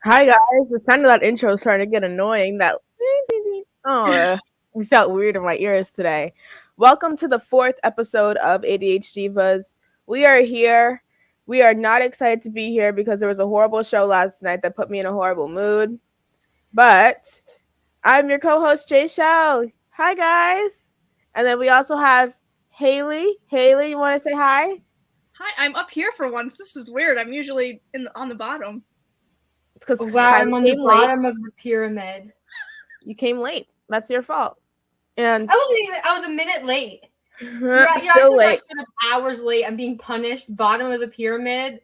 Hi guys, the sound of that intro is starting to get annoying. It felt weird in my ears today. Welcome to the fourth episode of ADHDivas. We are here. We are not excited to be here because there was a horrible show last night that put me in a horrible mood. But I'm your co-host Jaychele. Hi guys, and then we also have Haley. Haley, you want to say hi? Hi, I'm up here for once. This is weird. I'm usually on the bottom. It's because wow, I'm on the bottom of the pyramid. You came late. That's your fault. And I was a minute late. You're still late. Hours late. I'm being punished. Bottom of the pyramid.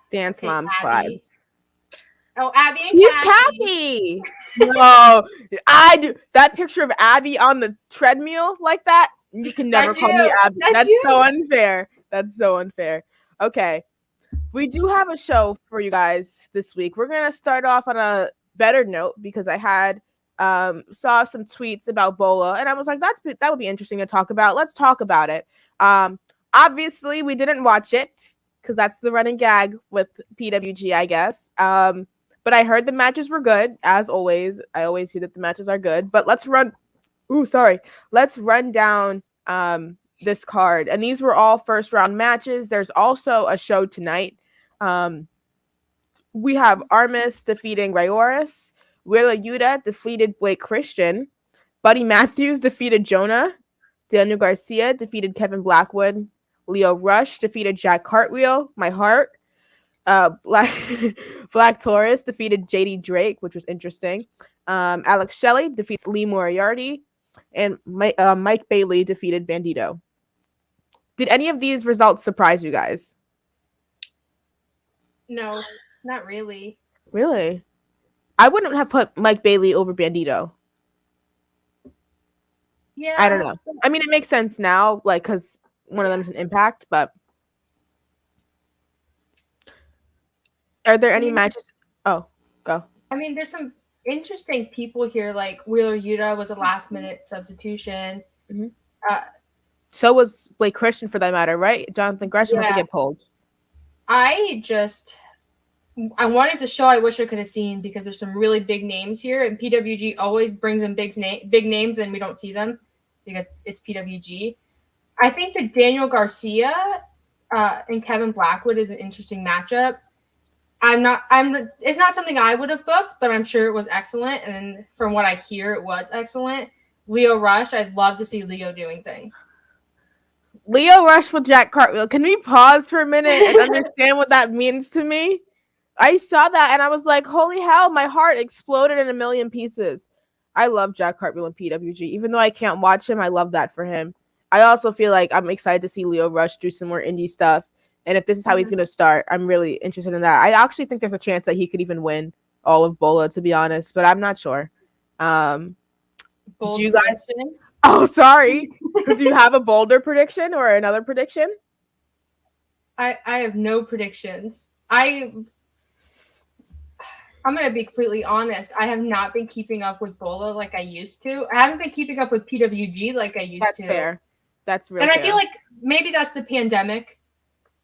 Dance Moms vibes. Oh, Abby and She's Kathy. No, I do. That picture of Abby on the treadmill like that, you can never call me Abby. That's so unfair. That's so unfair. Okay. We do have a show for you guys this week. We're going to start off on a better note because I had saw some tweets about BOLA and I was like, that would be interesting to talk about. Let's talk about it. Obviously, we didn't watch it because that's the running gag with PWG, I guess. But I heard the matches were good, as always. I always hear that the matches are good. But let's run down this card. And these were all first round matches. There's also a show tonight. We have Armis defeating Rayoris. Willa Yuta defeated Blake Christian. Buddy Matthews defeated Jonah. Daniel Garcia defeated Kevin Blackwood. Leo Rush defeated Jack Cartwheel, my heart. Black Taurus defeated JD Drake, which was interesting. Alex Shelley defeats Lee Moriarty. And Mike Bailey defeated Bandito. Did any of these results surprise you guys? No, not really. Really? I wouldn't have put Mike Bailey over Bandito. Yeah. I don't know. I mean, it makes sense now, like, because one of them's an Impact, but are there any matches? Oh, go. I mean, there's some interesting people here, like Wheeler Yuta was a last-minute substitution. Mm-hmm. So was Blake Christian, for that matter, right? Jonathan Gresham has to get pulled. I wanted to show I wish I could have seen because there's some really big names here, and PWG always brings in big names, and we don't see them because it's PWG. I think that Daniel Garcia and Kevin Blackwood is an interesting matchup. It's not something I would have booked, but I'm sure it was excellent, and from what I hear, it was excellent. Leo Rush, I'd love to see Leo doing things. Leo Rush with Jack Cartwheel. Can we pause for a minute and understand what that means to me? I saw that and I was like, holy hell, my heart exploded in a million pieces. I love Jack Cartwheel and PWG. Even though I can't watch him, I love that for him. I also feel like I'm excited to see Leo Rush do some more indie stuff. And if this is how he's going to start, I'm really interested in that. I actually think there's a chance that he could even win all of BOLA, to be honest, but I'm not sure. Do you guys? Oh, sorry. Do you have a bolder prediction or another prediction? I have no predictions. I'm going to be completely honest. I have not been keeping up with BOLA like I used to. I haven't been keeping up with PWG like I used to. That's fair. That's real. And fair. I feel like maybe that's the pandemic.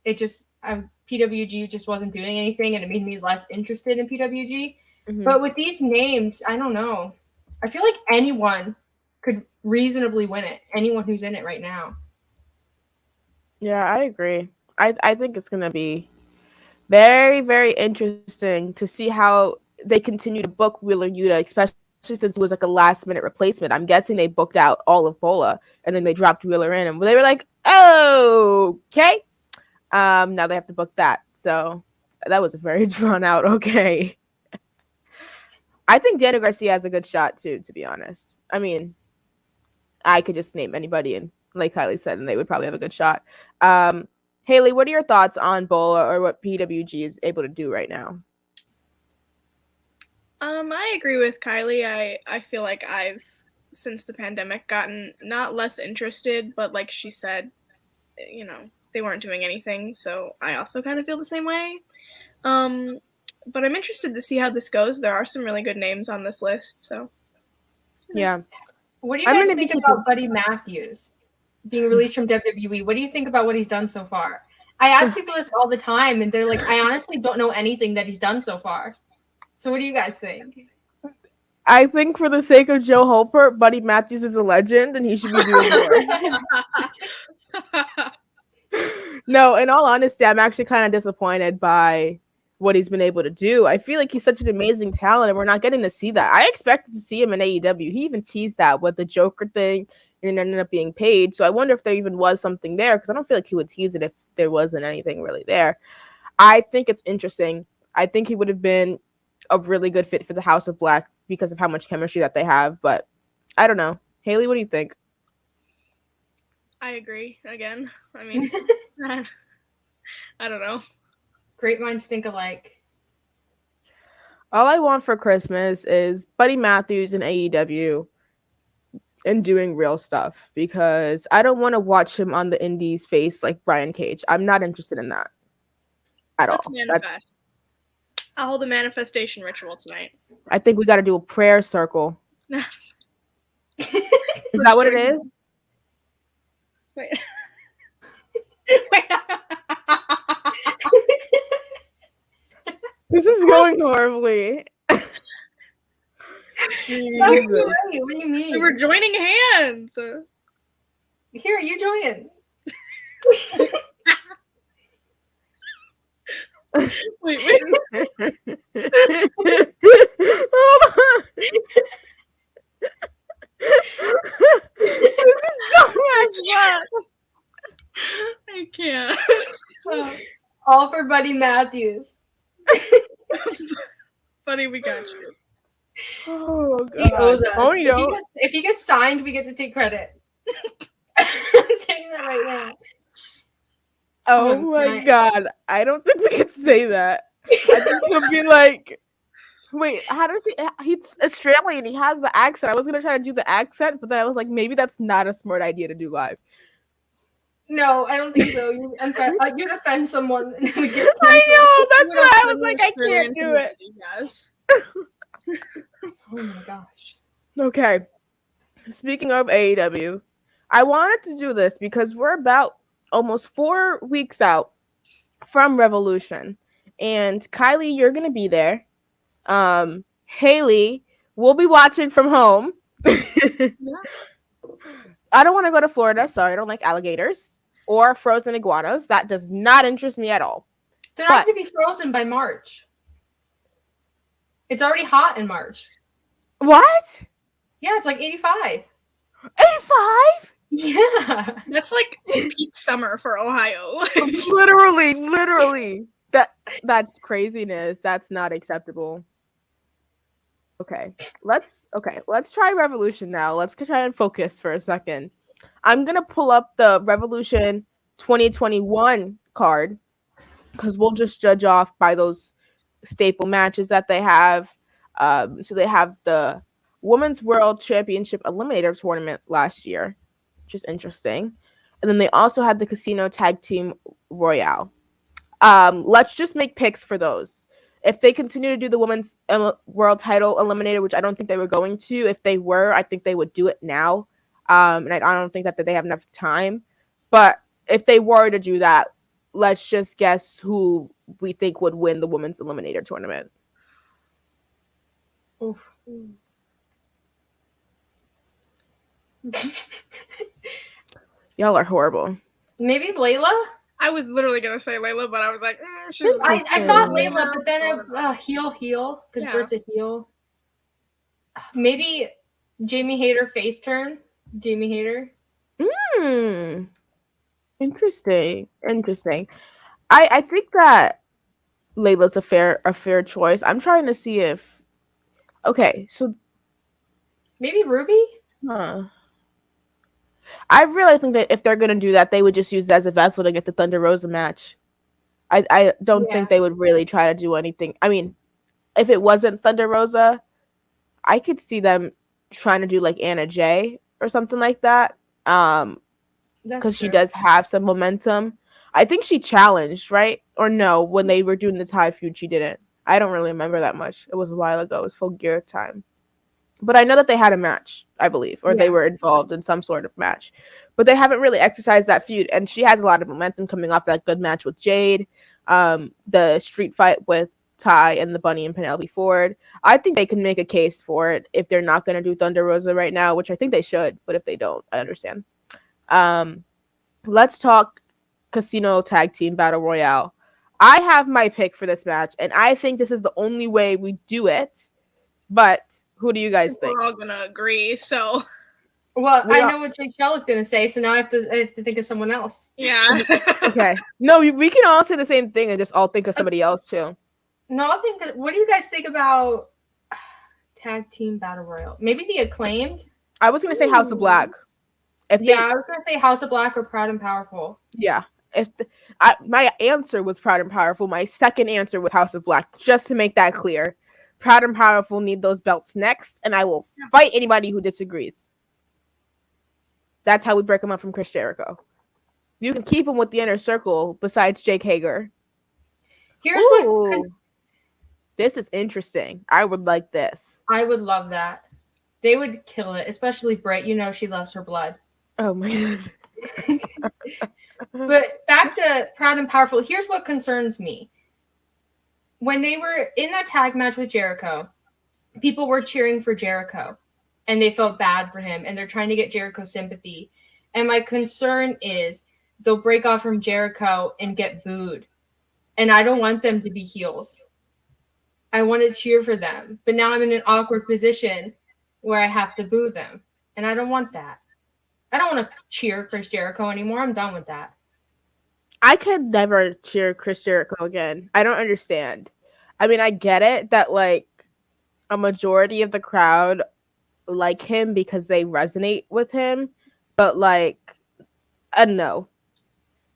It just PWG just wasn't doing anything, and it made me less interested in PWG. Mm-hmm. But with these names, I don't know. I feel like anyone could reasonably win it. Anyone who's in it right now. Yeah, I agree. I think it's going to be very, very interesting to see how they continue to book Wheeler Yuta, especially since it was like a last-minute replacement. I'm guessing they booked out all of BOLA, and then they dropped Wheeler in, and they were like, oh, okay. Now they have to book that. So that was a very drawn-out okay. I think Daniel Garcia has a good shot, too, to be honest. I mean, I could just name anybody, and like Kiley said, and they would probably have a good shot. Haley, what are your thoughts on BOLA or what PWG is able to do right now? I agree with Kiley. I feel like I've, since the pandemic, gotten not less interested, but like she said, you know, they weren't doing anything, so I also kind of feel the same way. But I'm interested to see how this goes. There are some really good names on this list, so. Yeah. What do you guys think about Buddy Matthews being released from WWE? What do you think about what he's done so far? I ask people this all the time, and they're like, I honestly don't know anything that he's done so far. So what do you guys think? I think for the sake of Joe Holpert, Buddy Matthews is a legend and he should be doing more. No, in all honesty, I'm actually kind of disappointed by what he's been able to do. I feel like he's such an amazing talent and we're not getting to see that. I expected to see him in AEW. He even teased that with the Joker thing and it ended up being paid. So I wonder if there even was something there because I don't feel like he would tease it if there wasn't anything really there. I think it's interesting. I think he would have been a really good fit for the House of Black because of how much chemistry that they have. But I don't know. Haley, what do you think? I agree. Again, I mean, I don't know. Great minds think alike. All I want for Christmas is Buddy Matthews in AEW and doing real stuff because I don't want to watch him on the indies face like Brian Cage. I'm not interested in that at all. Manifest. I'll hold a manifestation ritual tonight. I think we got to do a prayer circle. Is that what it is? Wait. This is going horribly. What do you mean? We were joining hands. Here, you join. Wait. I can't. All for Buddy Matthews. Buddy, we got you. Oh god. He owes us. Oh, if he gets signed, we get to take credit. I'm saying that right now. Oh my god. I don't think we could say that. I think he'll be like, wait, how does he's Australian, he has the accent. I was gonna try to do the accent, but then I was like, maybe that's not a smart idea to do live. No, I don't think so. You'd offend someone. And we get I know, that's why I was like, I can't do it. Yes. Oh my gosh. Okay. Speaking of AEW, I wanted to do this because we're about almost 4 weeks out from Revolution. And Kiley, you're going to be there. Haley will be watching from home. Yeah. I don't want to go to Florida. Sorry, I don't like alligators or frozen iguanas. That does not interest me at all. They're not going to be frozen by March. It's already hot in March. What? Yeah, it's like 85. 85? Yeah. That's like peak summer for Ohio. literally. That's craziness. That's not acceptable. Okay, let's try Revolution now. Let's try and focus for a second. I'm gonna pull up the Revolution 2021 card because we'll just judge off by those staple matches that they have. So they have the Women's World Championship Eliminator Tournament last year, which is interesting, and then they also had the Casino Tag Team Royale. Let's just make picks for those. If they continue to do the Women's World Title Eliminator, which I don't think they were going to, if they were, I think they would do it now. And I don't think that they have enough time. But if they were to do that, let's just guess who we think would win the Women's Eliminator Tournament. Oof. Y'all are horrible. Maybe Layla? I was literally gonna say Layla, but I was like, I thought Layla, but then heel, because Bert's a heel. Maybe Jamie Hayter face turn. Jamie Hayter. Interesting. I think that Layla's a fair choice. I'm trying to see if. Okay, so maybe Ruby. I really think that if they're gonna do that, they would just use that as a vessel to get the Thunder Rosa match. I don't think they would really try to do anything. I mean, if it wasn't Thunder Rosa, I could see them trying to do like Anna Jay or something like that. Because she does have some momentum. I think she challenged, right? Or no, when they were doing the Thai feud, she didn't. I don't really remember that much. It was a while ago. It was Full Gear time. But I know that they had a match, I believe, or they were involved in some sort of match. but they haven't really exercised that feud. And she has a lot of momentum coming off that good match with Jade, the street fight with Ty and the Bunny and Penelope Ford. I think they can make a case for it if they're not going to do Thunder Rosa right now, which I think they should. But if they don't, I understand. Let's talk Casino Tag Team Battle Royale. I have my pick for this match, and I think this is the only way we do it. But who do you guys think? We're all gonna agree. So, well, I know what Jaychele is gonna say, so now I have to think of someone else. Yeah. Okay. No, we can all say the same thing and just all think of somebody else too. No, I think. What do you guys think about Tag Team Battle Royale? Maybe the Acclaimed. I was gonna say House of Black. I was gonna say House of Black or Proud and Powerful. Yeah. My answer was Proud and Powerful. My second answer was House of Black, just to make that clear. Proud and Powerful need those belts next, and I will fight anybody who disagrees. That's how we break them up from Chris Jericho. You can keep him with the Inner Circle besides Jake Hager. This is interesting. I would like this. I would love that. They would kill it, especially Britt. You know she loves her blood. Oh my god. But back to Proud and Powerful. Here's what concerns me. When they were in that tag match with Jericho, people were cheering for Jericho, and they felt bad for him, and they're trying to get Jericho sympathy. And my concern is they'll break off from Jericho and get booed. And I don't want them to be heels. I want to cheer for them. But now I'm in an awkward position where I have to boo them. And I don't want that. I don't want to cheer Chris Jericho anymore. I'm done with that. I could never cheer Chris Jericho again. I don't understand. I mean, I get it that like a majority of the crowd like him because they resonate with him, but like, no.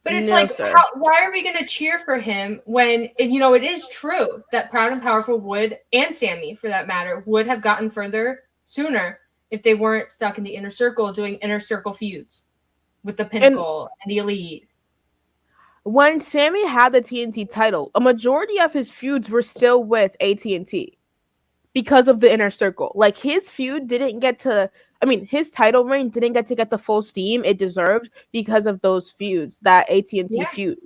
But it's like, why are we going to cheer for him when, it is true that Proud and Powerful would, and Sammy for that matter, would have gotten further sooner if they weren't stuck in the Inner Circle doing Inner Circle feuds with the Pinnacle and the Elite. When Sammy had the TNT title, a majority of his feuds were still with AT&T because of the Inner Circle. Like, his feud didn't get to, his title reign didn't get to get the full steam it deserved because of those feuds, that AT&T feud.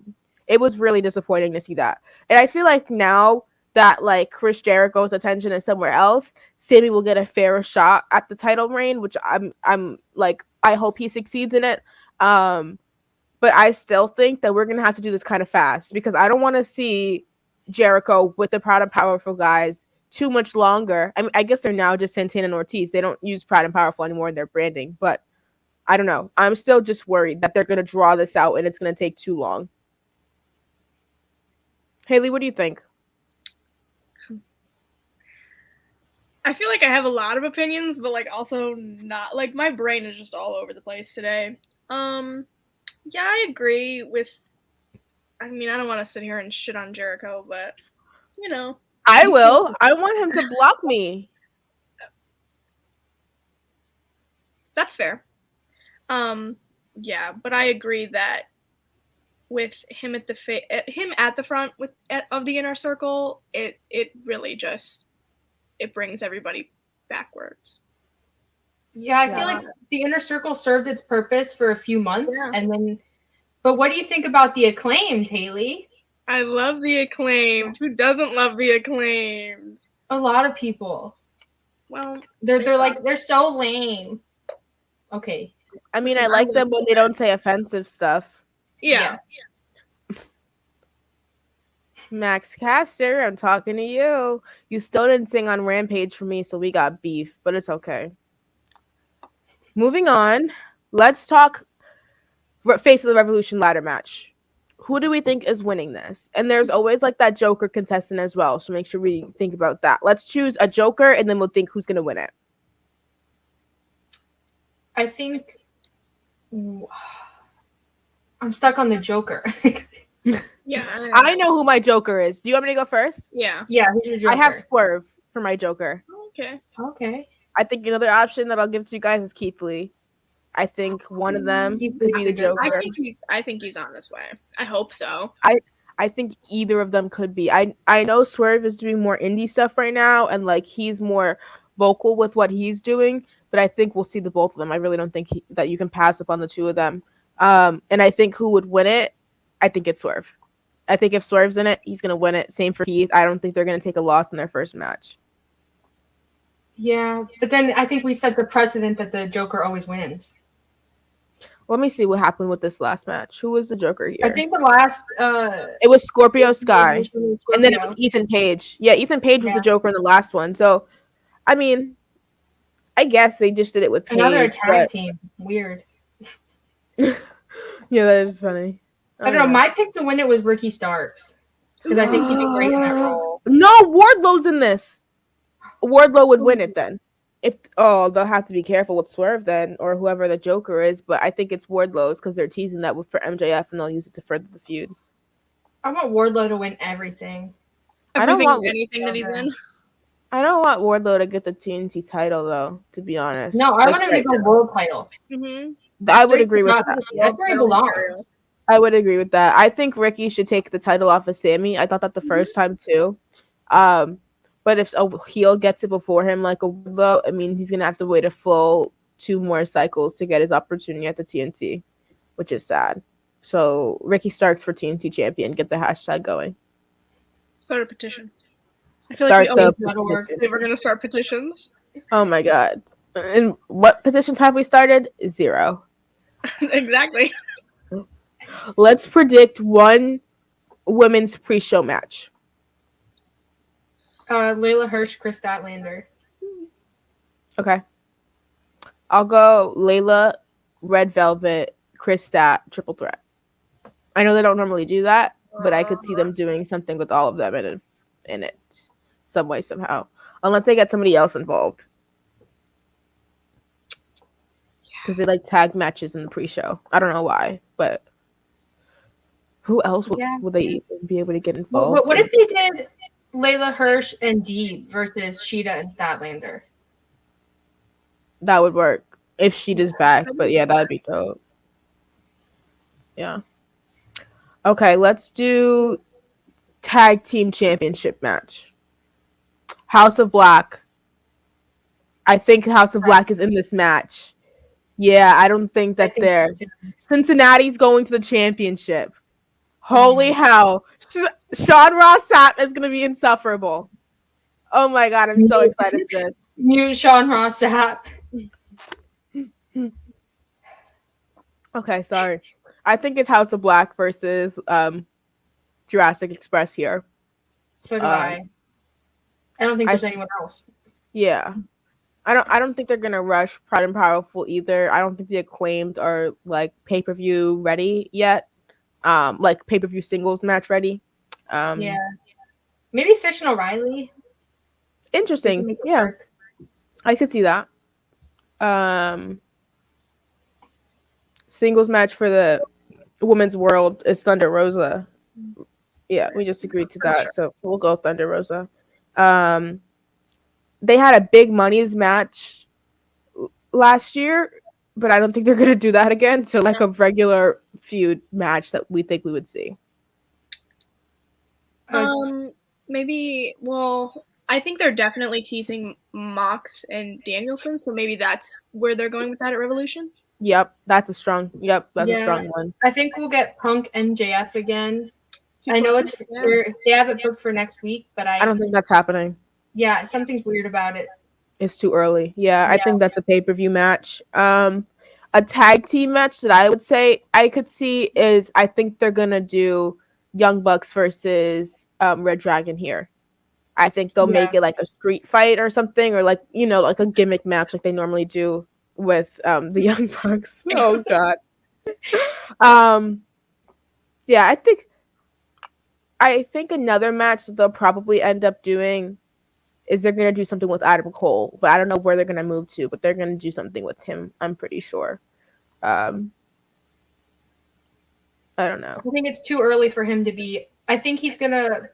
It was really disappointing to see that. And I feel like now that, like, Chris Jericho's attention is somewhere else, Sammy will get a fairer shot at the title reign, which I'm like, I hope he succeeds in it. But I still think that we're going to have to do this kind of fast because I don't want to see Jericho with the Proud and Powerful guys too much longer. I guess they're now just Santana and Ortiz. They don't use Proud and Powerful anymore in their branding, but I don't know. I'm still just worried that they're going to draw this out and it's going to take too long. Haley, what do you think? I feel like I have a lot of opinions, but like also not. Like, my brain is just all over the place today. Yeah, I agree with. I don't want to sit here and shit on Jericho, but I will. I want him to block me. That's fair. Yeah, but I agree that with him at the front of the Inner Circle, it really just it brings everybody backwards. Yeah, I feel like the Inner Circle served its purpose for a few months, and then. But what do you think about the Acclaimed, Haley? I love the Acclaimed. Who doesn't love the Acclaimed? A lot of people. Well, they're so lame. Okay. I like them when they don't say offensive stuff. Yeah. Max Caster, I'm talking to you. You still didn't sing on Rampage for me, so we got beef, but it's okay. Moving on, let's talk Face of the Revolution ladder match. Who do we think is winning this? And there's always like that Joker contestant as well, so make sure we think about that. Let's choose a Joker, and then we'll think who's going to win it. I think I'm stuck on the Joker. Yeah. I know who my Joker is. Do you want me to go first? Yeah. Yeah, who's your Joker? I have Swerve for my Joker. Okay. I think another option that I'll give to you guys is Keith Lee. I think one of them could be the Joker. I think he's on his way. I hope so. I think either of them could be. I know Swerve is doing more indie stuff right now, and like he's more vocal with what he's doing. but I think we'll see the both of them. I really don't think that you can pass up on the two of them. And I think who would win it? I think it's Swerve. I think if Swerve's in it, he's going to win it. Same for Keith. I don't think they're going to take a loss in their first match. Yeah, but then I think we set the precedent that the Joker always wins. Let me see what happened with this last match. Who was the Joker here? I think the last... it was Scorpio Sky. Scorpio. And then it was Ethan Page. Yeah, Ethan Page was the Joker in the last one. So, I mean, I guess they just did it with Page. Another tag team. Weird. Yeah, that is funny. I don't know. My pick to win it was Ricky Starks. Because I think he'd be great in that role. No, Wardlow's in this. Wardlow would win it then. They'll have to be careful with Swerve then, or whoever the Joker is, but I think it's Wardlow's because they're teasing that for MJF and they'll use it to further the feud. I want Wardlow to win everything. I don't want anything that he's in. I don't want Wardlow to get the TNT title though, to be honest. No, I want him to go world title. I would agree with that. That's where he belongs. I would agree with that. I think Ricky should take the title off of Sammy. I thought that the first time too. But if a heel gets it before him, like a Wardlow, I mean, he's going to have to wait a full 2 more cycles to get his opportunity at the TNT, which is sad. So, Ricky Starks for TNT champion. Get the hashtag going. Start a petition. I feel like we're going to start petitions. Oh, my God. And what petitions have we started? 0. Exactly. Let's predict one women's pre-show match. Layla Hirsch, Chris Statlander. Okay. I'll go Layla, Red Velvet, Chris Stat, triple threat. I know they don't normally do that, but I could see them doing something with all of them in it some way, somehow. Unless they get somebody else involved. Because they like tag matches in the pre-show. I don't know why, but who else would they even be able to get involved? What if they did Layla Hirsch and Deeb versus Sheeta and Statlander? That would work if Sheeta's back, but yeah, that would be dope. Yeah. Okay, let's do tag team championship match. House of Black. I think House of Black is in this match. Yeah, I don't think that they're... Cincinnati's going to the championship. Holy hell. Sean Ross Sapp is going to be insufferable. Oh my God, I'm so excited for this. New Sean Ross Sapp. Okay, sorry. I think it's House of Black versus Jurassic Express here. So do I. I don't think there's anyone else. Yeah. I don't think they're gonna rush Pride and Powerful either. I don't think the Acclaimed are like pay-per-view ready yet. Like pay-per-view singles match ready. Yeah. Maybe Fish and O'Reilly. Interesting. Yeah. Work. I could see that. Singles match for the Women's World is Thunder Rosa. Yeah, we just agreed to that. So we'll go Thunder Rosa. They had a big money's match last year, but I don't think they're going to do that again. So like a regular feud match that we think we would see. Maybe, well, I think they're definitely teasing Mox and Danielson, so maybe that's where they're going with that at Revolution. Yep, that's a strong one. I think we'll get Punk MJF again. I know they have it booked for next week, but I don't think that's happening. Yeah, something's weird about it. It's too early. Yeah, I think that's a pay-per-view match. A tag team match that I would say I could see is I think they're gonna do Young Bucks versus Red Dragon here. I think they'll make it like a street fight or something, or like like a gimmick match like they normally do with the Young Bucks. Oh God. Yeah, I think another match that they'll probably end up doing is they're going to do something with Adam Cole, but I don't know where they're going to move to, but they're going to do something with him, I'm pretty sure. I don't know. I think it's too early for him to be... I think he's going to,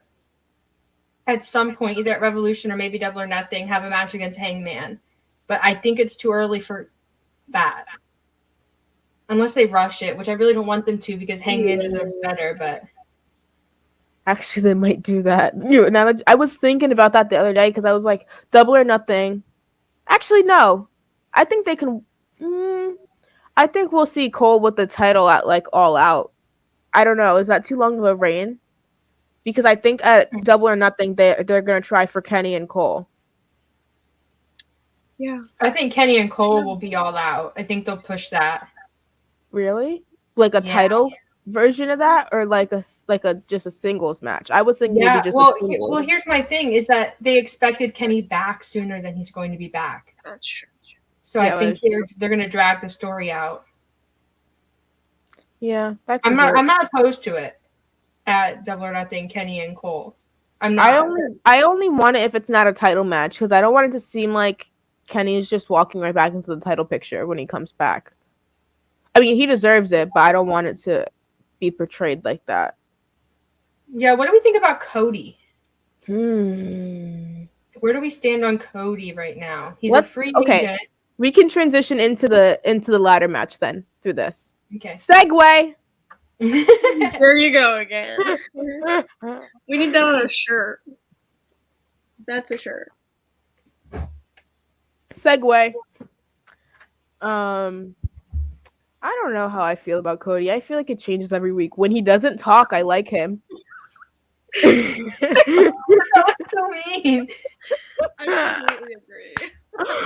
at some point, either at Revolution or maybe Double or Nothing, have a match against Hangman. But I think it's too early for that. Unless they rush it, which I really don't want them to because Hangman deserves better, but... Actually, they might do that. Now I was thinking about that the other day because I was like, Double or Nothing. Actually, no. I think they can. I think we'll see Cole with the title at like All Out. I don't know. Is that too long of a reign? Because I think at Double or Nothing, they're gonna try for Kenny and Cole. Yeah, I think Kenny and Cole will be All Out. I think they'll push that. Really? Like a title version of that, or like a just a singles match? I was thinking maybe just a singles. Well, here's my thing: is that they expected Kenny back sooner than he's going to be back. that's true. So I think they're going to drag the story out. Yeah, I'm not opposed to it at Double or Nothing, Kenny and Cole. I'm not. I only want it if it's not a title match because I don't want it to seem like Kenny's just walking right back into the title picture when he comes back. I mean, he deserves it, but I don't want it to be portrayed like that. Yeah, what do we think about Cody? Where do we stand on Cody right now? He's a free agent. We can transition into the ladder match then through this. Okay. Segue. There you go again. We need that on a shirt. That's a shirt. Segue. I don't know how I feel about Cody. I feel like it changes every week. When he doesn't talk, I like him. That's so mean. I completely agree.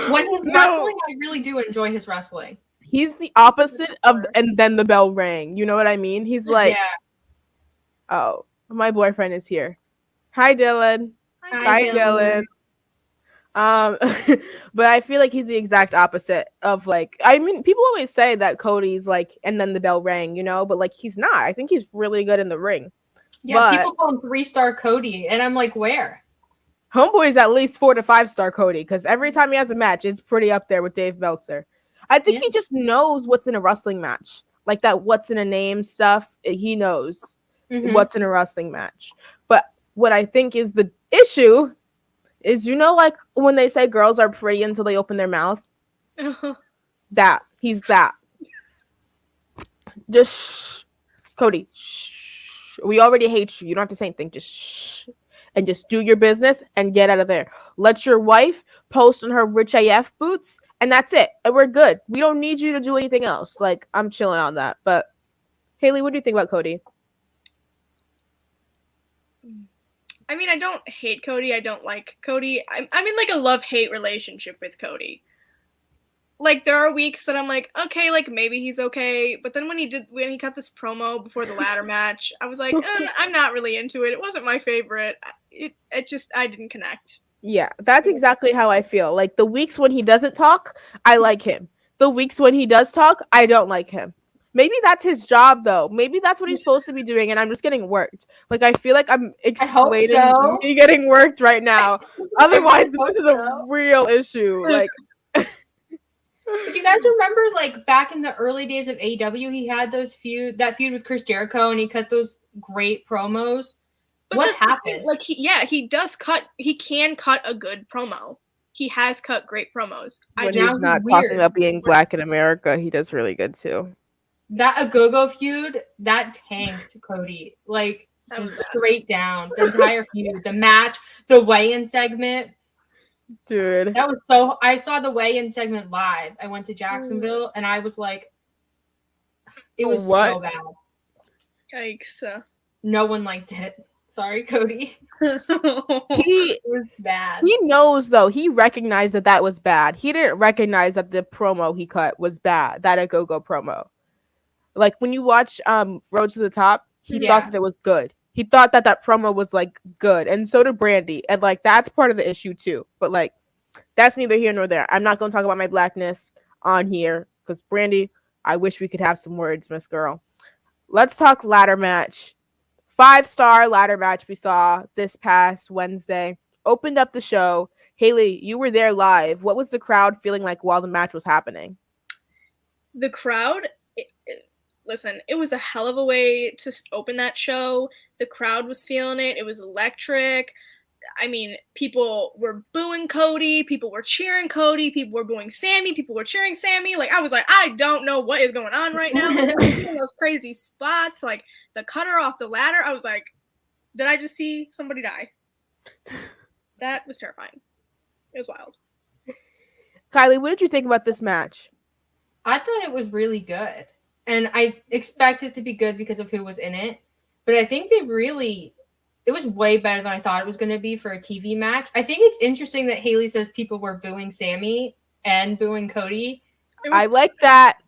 When he's wrestling, I really do enjoy his wrestling. He's the opposite of and then the bell rang. You know what I mean? He's like, oh, my boyfriend is here. Hi, Dylan. Hi, Dylan. But I feel like he's the exact opposite of like, I mean, people always say that Cody's like, and then the bell rang, you know, but like he's not. I think he's really good in the ring. Yeah, but people call him 3-star Cody, and I'm like, where? Homeboy's at least 4 to 5-star Cody because every time he has a match, it's pretty up there with Dave Meltzer. I think he just knows what's in a wrestling match, like that what's in a name stuff. He knows what's in a wrestling match. But what I think is the issue is, you know, like when they say girls are pretty until they open their mouth. That he's that. Just shh. Cody. Shh. We already hate you. You don't have to say anything. Just shh. And just do your business and get out of there. Let your wife post on her rich AF boots, and that's it. And we're good. We don't need you to do anything else. Like, I'm chilling on that. But Haley, what do you think about Cody? I mean, I don't hate Cody. I don't like Cody. I'm in like a love-hate relationship with Cody. Like, there are weeks that I'm like, okay, like maybe he's okay. But then when he cut this promo before the ladder match, I was like, I'm not really into it. It wasn't my favorite. I didn't connect. Yeah, that's exactly how I feel. Like the weeks when he doesn't talk, I like him. The weeks when he does talk, I don't like him. Maybe that's his job, though. Maybe that's what he's supposed to be doing, and I'm just getting worked. Like, I feel like I'm explaining me getting worked right now. Otherwise, this is a real issue. Like, but you guys remember, like, back in the early days of AEW, he had that feud with Chris Jericho, and he cut those great promos. But what happened? Like, he can cut a good promo. He has cut great promos. When he's not talking about being black in America, he does really good, too. That Agogo feud, that tanked Cody. Like, just straight down. The entire feud, the match, the weigh-in segment. Dude. That was so... I saw the weigh-in segment live. I went to Jacksonville, and I was like... It was so bad. Yikes. No one liked it. Sorry, Cody. It was bad. He knows, though. He recognized that was bad. He didn't recognize that the promo he cut was bad. That Agogo promo. Like, when you watch Road to the Top, he thought that it was good. He thought that promo was, like, good. And so did Brandy. And, like, that's part of the issue, too. But, like, that's neither here nor there. I'm not going to talk about my blackness on here. Because, Brandy, I wish we could have some words, Miss Girl. Let's talk ladder match. 5-star ladder match we saw this past Wednesday. Opened up the show. Haley, you were there live. What was the crowd feeling like while the match was happening? The crowd... Listen, it was a hell of a way to open that show. The crowd was feeling it. It was electric. I mean, people were booing Cody. People were cheering Cody. People were booing Sammy. People were cheering Sammy. Like, I was like, I don't know what is going on right now. Those crazy spots, like the cutter off the ladder. I was like, did I just see somebody die? That was terrifying. It was wild. Kylie, what did you think about this match? I thought it was really good. And I expect it to be good because of who was in it. But I think it was way better than I thought it was going to be for a TV match. I think it's interesting that Haley says people were booing Sammy and booing Cody. I like that.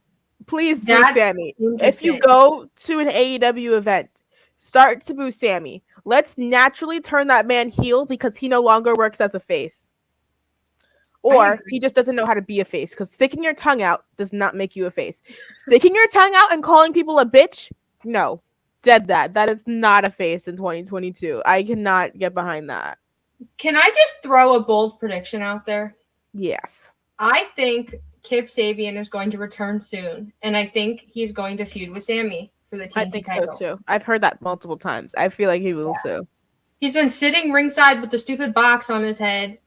Please boo That's Sammy. If interesting. you go to an AEW event, start to boo Sammy. Let's naturally turn that man heel because he no longer works as a face. Or he just doesn't know how to be a face, because sticking your tongue out does not make you a face. Sticking your tongue out and calling people a bitch? No. Dead that. That is not a face in 2022. I cannot get behind that. Can I just throw a bold prediction out there? Yes. I think Kip Sabian is going to return soon, and I think he's going to feud with Sammy for the TNT I think title. so too. I've heard that multiple times. I feel like he will too. He's been sitting ringside with the stupid box on his head.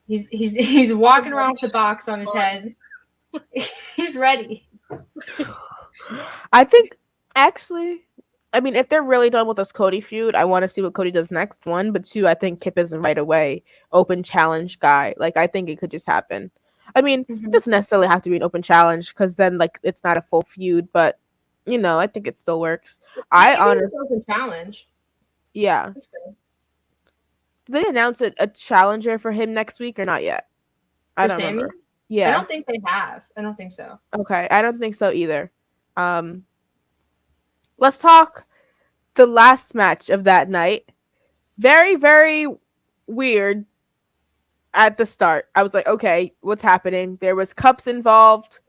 He's walking around with the box on his head. He's ready. I think, actually, I mean, if they're really done with this Cody feud, I want to see what Cody does next. One, but two, I think Kip is a right away open challenge guy. Like, I think it could just happen. I mean, it doesn't necessarily have to be an open challenge, because then, like, it's not a full feud. But you know, I think it still works. I honestly open challenge. Yeah. That's good. Did they announce a challenger for him next week or not yet? I don't remember. Yeah. I don't think they have. I don't think so. Okay, I don't think so either. Let's talk the last match of that night. Very, very weird at the start. I was like, okay, what's happening? There was cups involved.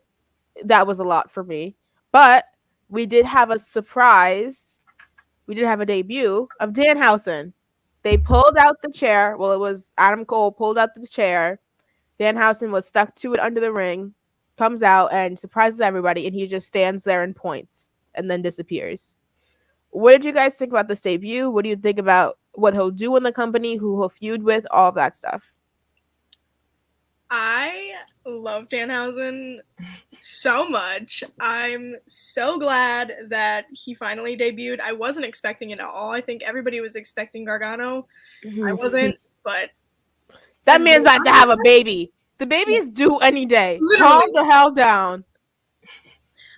That was a lot for me. But we did have a surprise. We did have a debut of Danhausen. They pulled out the chair. Well, it was Adam Cole pulled out the chair. Danhausen was stuck to it under the ring, comes out and surprises everybody, and he just stands there and points and then disappears. What did you guys think about this debut? What do you think about what he'll do in the company, who he'll feud with, all of that stuff? I love Danhausen so much. I'm so glad that he finally debuted. I wasn't expecting it at all. I think everybody was expecting Gargano. I wasn't, but that man's about to have a baby. The baby is due any day. Calm the hell down.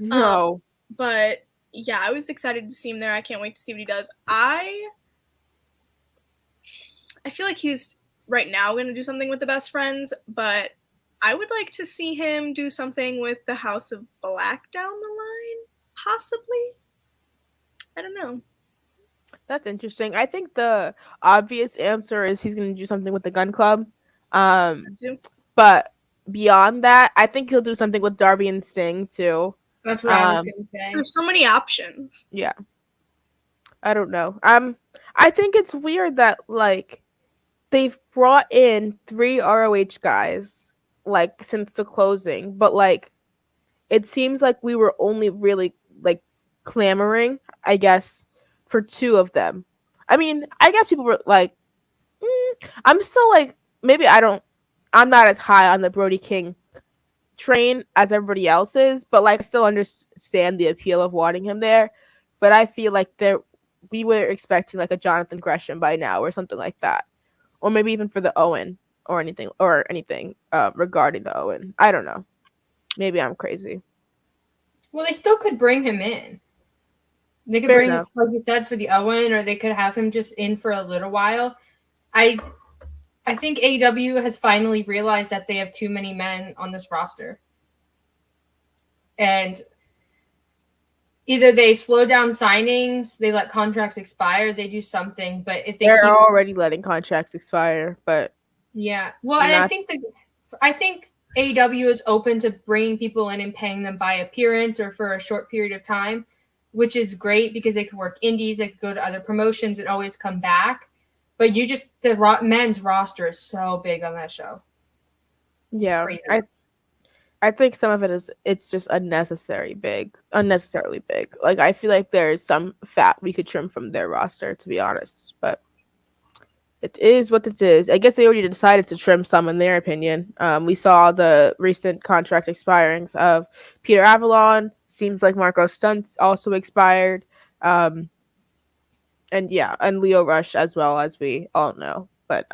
No. But yeah, I was excited to see him there. I can't wait to see what he does. I feel like he's right now going to do something with the Best Friends, but I would like to see him do something with the House of Black down the line, possibly. I don't know. That's interesting. I think the obvious answer is he's going to do something with the Gun Club. But beyond that, I think he'll do something with Darby and Sting too. That's what I was going to say. There's so many options. Yeah. I don't know. I think it's weird that, like, they've brought in 3 ROH guys, like, since the closing, but, like, it seems like we were only really, like, clamoring, I guess, for 2 of them. I mean, I guess people were like, I'm still, like, maybe I'm not as high on the Brody King train as everybody else is, but, like, I still understand the appeal of wanting him there, but I feel like we were expecting, like, a Jonathan Gresham by now or something like that. Or maybe even for the Owen or anything regarding the Owen. I don't know. Maybe I'm crazy. Well, they still could bring him in. They could bring him, like you said, for the Owen, or they could have him just in for a little while. I think AEW has finally realized that they have too many men on this roster. And either they slow down signings, they let contracts expire, they do something. But if they're already letting contracts expire, but yeah, well, and I think AEW is open to bringing people in and paying them by appearance or for a short period of time, which is great because they can work indies, they could go to other promotions and always come back. But the men's roster is so big on that show. Yeah, I think some of it's just unnecessarily big. Like, I feel like there's some fat we could trim from their roster, to be honest. But it is what it is. I guess they already decided to trim some, in their opinion. We saw the recent contract expirings of Peter Avalon. Seems like Marco Stuntz also expired. And Leo Rush as well, as we all know. But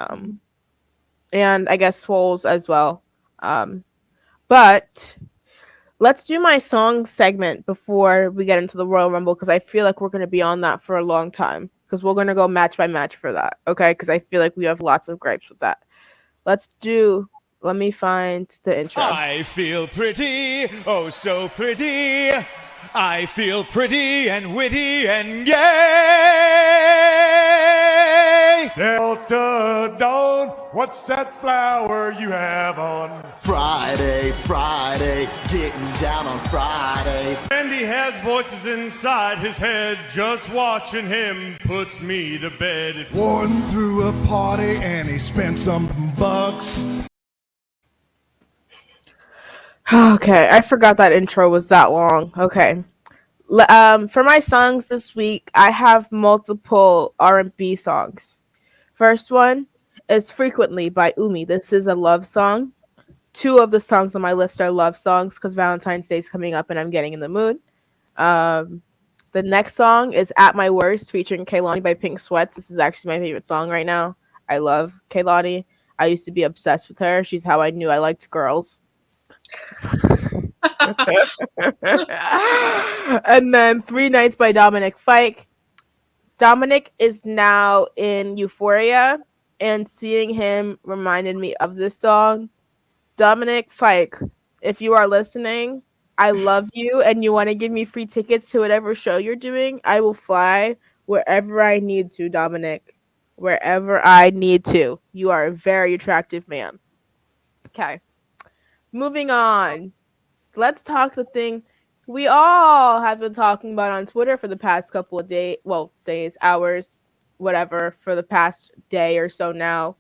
and I guess Swoles as well. But let's do my song segment before we get into the Royal Rumble because I feel like we're going to be on that for a long time because we're going to go match by match for that. Okay, because I feel like we have lots of gripes with that. Let me find the intro. I feel pretty, oh so pretty. I feel pretty and witty and gay. Delta Dawn, what's that flower you have on? Friday, Friday, getting down on Friday. Randy has voices inside his head, just watching him puts me to bed. Warden threw a party and he spent some bucks. Okay, I forgot that intro was that long. Okay. For my songs this week, I have multiple R&B songs. First one is Frequently by Umi. This is a love song. Two of the songs on my list are love songs because Valentine's Day is coming up and I'm getting in the mood. The next song is At My Worst featuring Kehlani by Pink Sweats. This is actually my favorite song right now. I love Kehlani. I used to be obsessed with her. She's how I knew I liked girls. And then 3 Nights by Dominic Fike. Dominic is now in Euphoria, and seeing him reminded me of this song. Dominic Fike, if you are listening, I love you, and you want to give me free tickets to whatever show you're doing, I will fly wherever I need to, Dominic. Wherever I need to. You are a very attractive man. Okay. Moving on. Let's talk the thing we all have been talking about on Twitter for the past couple of days, hours, whatever, for the past day or so now.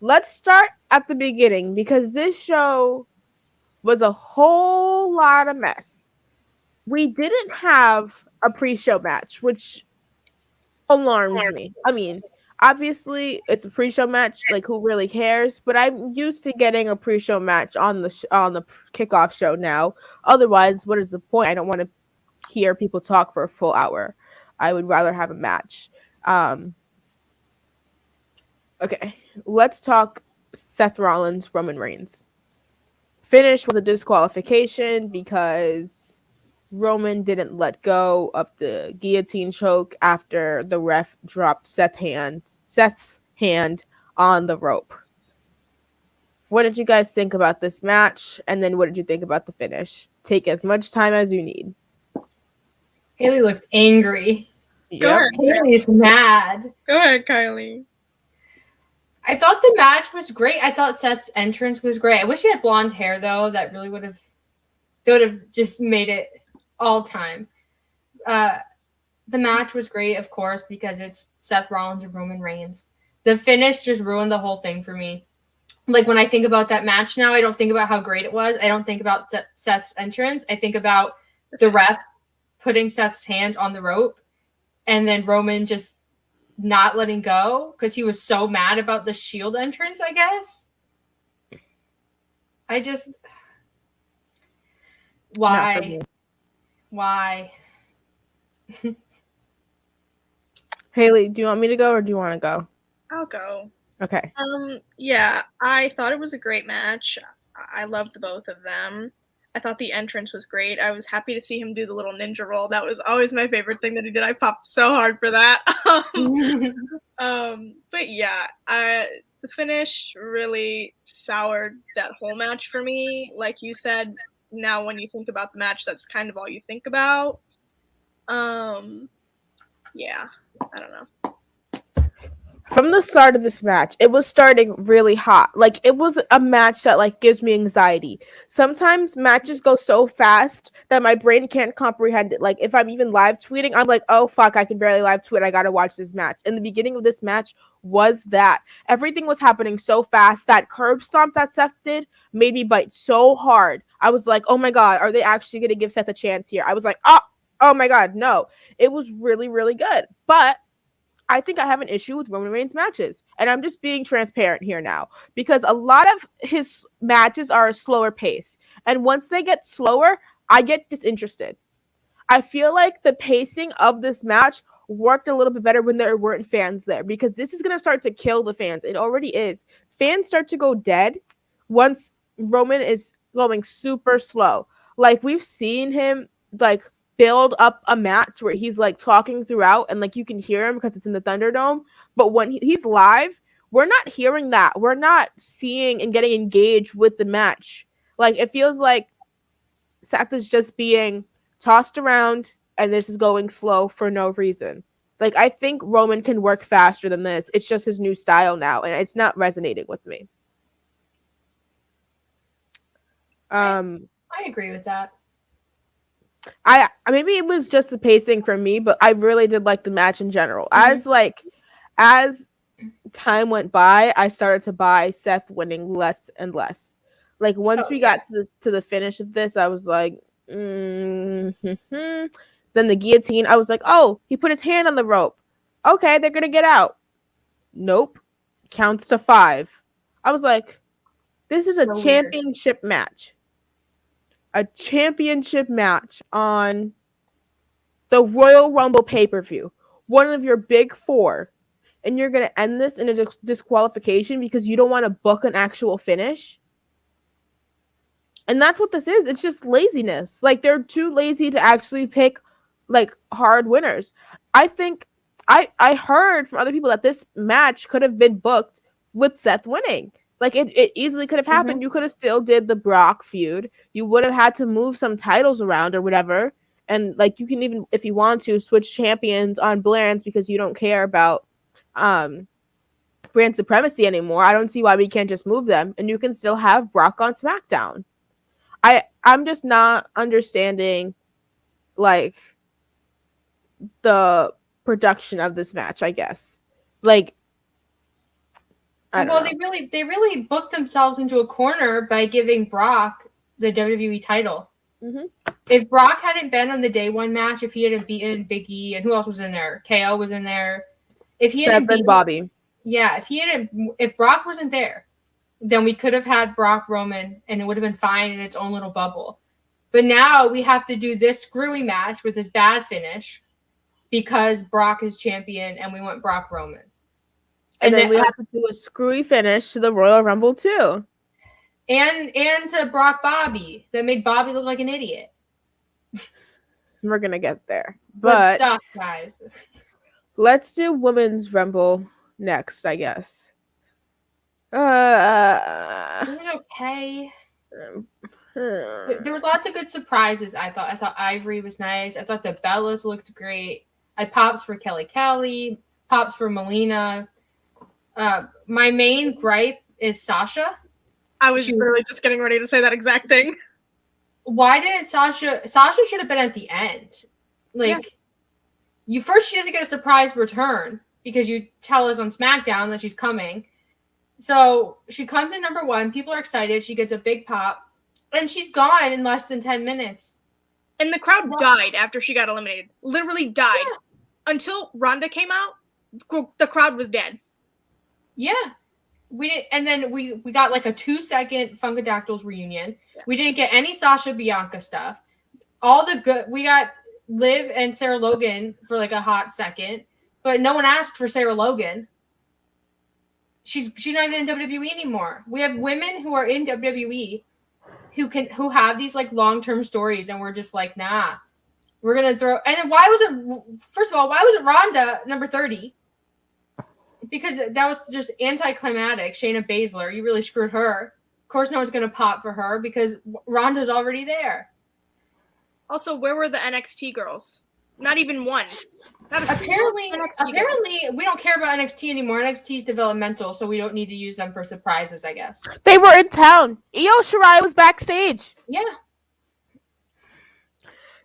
Let's start at the beginning because this show was a whole lot of mess. We didn't have a pre-show match, which alarmed me. I mean, obviously, it's a pre-show match. Like, who really cares? But I'm used to getting a pre-show match on the kickoff show now. Otherwise, what is the point? I don't want to hear people talk for a full hour. I would rather have a match. Okay, let's talk Seth Rollins, Roman Reigns. Finish was a disqualification because Roman didn't let go of the guillotine choke after the ref dropped Seth's hand on the rope. What did you guys think about this match? And then what did you think about the finish? Take as much time as you need. Haley looks angry. Yep. Haley's mad. Go ahead, Kylie. I thought the match was great. I thought Seth's entrance was great. I wish he had blonde hair, though. That really would have just made it all time. The match was great, of course, because it's Seth Rollins and Roman Reigns. The finish just ruined the whole thing for me. Like, when I think about that match now, I don't think about how great it was. I don't think about Seth's entrance. I think about the ref putting Seth's hand on the rope and then Roman just not letting go because he was so mad about the Shield entrance, I guess. Why? Haley, do you want me to go or do you want to go? I'll go. Okay. Yeah, I thought it was a great match. I loved both of them. I thought the entrance was great. I was happy to see him do the little ninja roll. That was always my favorite thing that he did. I popped so hard for that. But yeah, the finish really soured that whole match for me. Like you said, now when you think about the match, that's kind of all you think about. Yeah, I don't know. From the start of this match, it was starting really hot. Like, it was a match that, like, gives me anxiety. Sometimes matches go so fast that my brain can't comprehend it. Like, if I'm even live tweeting, I'm like, oh, fuck, I can barely live tweet. I gotta watch this match. And the beginning of this match was that. Everything was happening so fast. That curb stomp that Seth did made me bite so hard. I was like, oh, my God, are they actually gonna give Seth a chance here? I was like, oh, my God, no. It was really, really good. But I think I have an issue with Roman Reigns matches. And I'm just being transparent here now. Because a lot of his matches are a slower pace. And once they get slower, I get disinterested. I feel like the pacing of this match worked a little bit better when there weren't fans there. Because this is going to start to kill the fans. It already is. Fans start to go dead once Roman is going super slow. Like, we've seen him like build up a match where he's like talking throughout and like you can hear him because it's in the Thunderdome. But when he's live, we're not hearing that. We're not seeing and getting engaged with the match. Like, it feels like Seth is just being tossed around and this is going slow for no reason. Like, I think Roman can work faster than this. It's just his new style now, and it's not resonating with me. I agree with that. I maybe it was just the pacing for me, but I really did like the match in general. As time went by, I started to buy Seth winning less and less. Like, once we got to the finish of this, I was like, Then the guillotine, I was like, oh, he put his hand on the rope. Okay, they're gonna get out. Nope. Counts to 5. I was like, this is a championship match. A championship match on the Royal Rumble pay-per-view. One of your big 4. And you're gonna end this in a disqualification because you don't want to book an actual finish. And that's what this is. It's just laziness. Like, they're too lazy to actually pick like hard winners. I think I heard from other people that this match could have been booked with Seth winning. Like, it easily could have happened. Mm-hmm. You could have still did the Brock feud. You would have had to move some titles around or whatever. And like, you can even, if you want to, switch champions on brands because you don't care about brand supremacy anymore. I don't see why we can't just move them and you can still have Brock on SmackDown. I'm just not understanding like the production of this match, I guess. Like, well, they really booked themselves into a corner by giving Brock the WWE title. Mm-hmm. If Brock hadn't been on the day one match, if he hadn't beaten Big E, and who else was in there? KO was in there. If he hadn't beaten Bobby, yeah, if Brock wasn't there, then we could have had Brock Roman, and it would have been fine in its own little bubble. But now we have to do this screwy match with this bad finish because Brock is champion, and we want Brock Roman. And then we have to do a screwy finish to the Royal Rumble too. And to Brock Bobby that made Bobby look like an idiot. We're gonna get there. But stuff, guys. Let's do Women's Rumble next, I guess. It was okay. There was lots of good surprises, I thought. I thought Ivory was nice. I thought the Bellas looked great. I popped for Kelly, popped for Melina. My main gripe is Sasha. I was literally just getting ready to say that exact thing. Why didn't Sasha should have been at the end. Like, she doesn't get a surprise return because you tell us on SmackDown that she's coming. So she comes in number 1. People are excited. She gets a big pop. And she's gone in less than 10 minutes. And the crowd died after she got eliminated. Literally died. Yeah. Until Rhonda came out, the crowd was dead. Yeah. We didn't, and then we got like a 2-second Funkadactyls reunion. Yeah. We didn't get any Sasha Bianca stuff. We got Liv and Sarah Logan for like a hot second, but no one asked for Sarah Logan. She's not even in WWE anymore. We have women who are in WWE who have these like long-term stories, and we're just like, nah. We're gonna throw. And then why wasn't Rhonda number 30? Because that was just anticlimactic. Shayna Baszler, you really screwed her. Of course, no one's going to pop for her because Ronda's already there. Also, where were the NXT girls? Not even one. Apparently, we don't care about NXT anymore. NXT is developmental, so we don't need to use them for surprises, I guess. They were in town. Io Shirai was backstage. Yeah.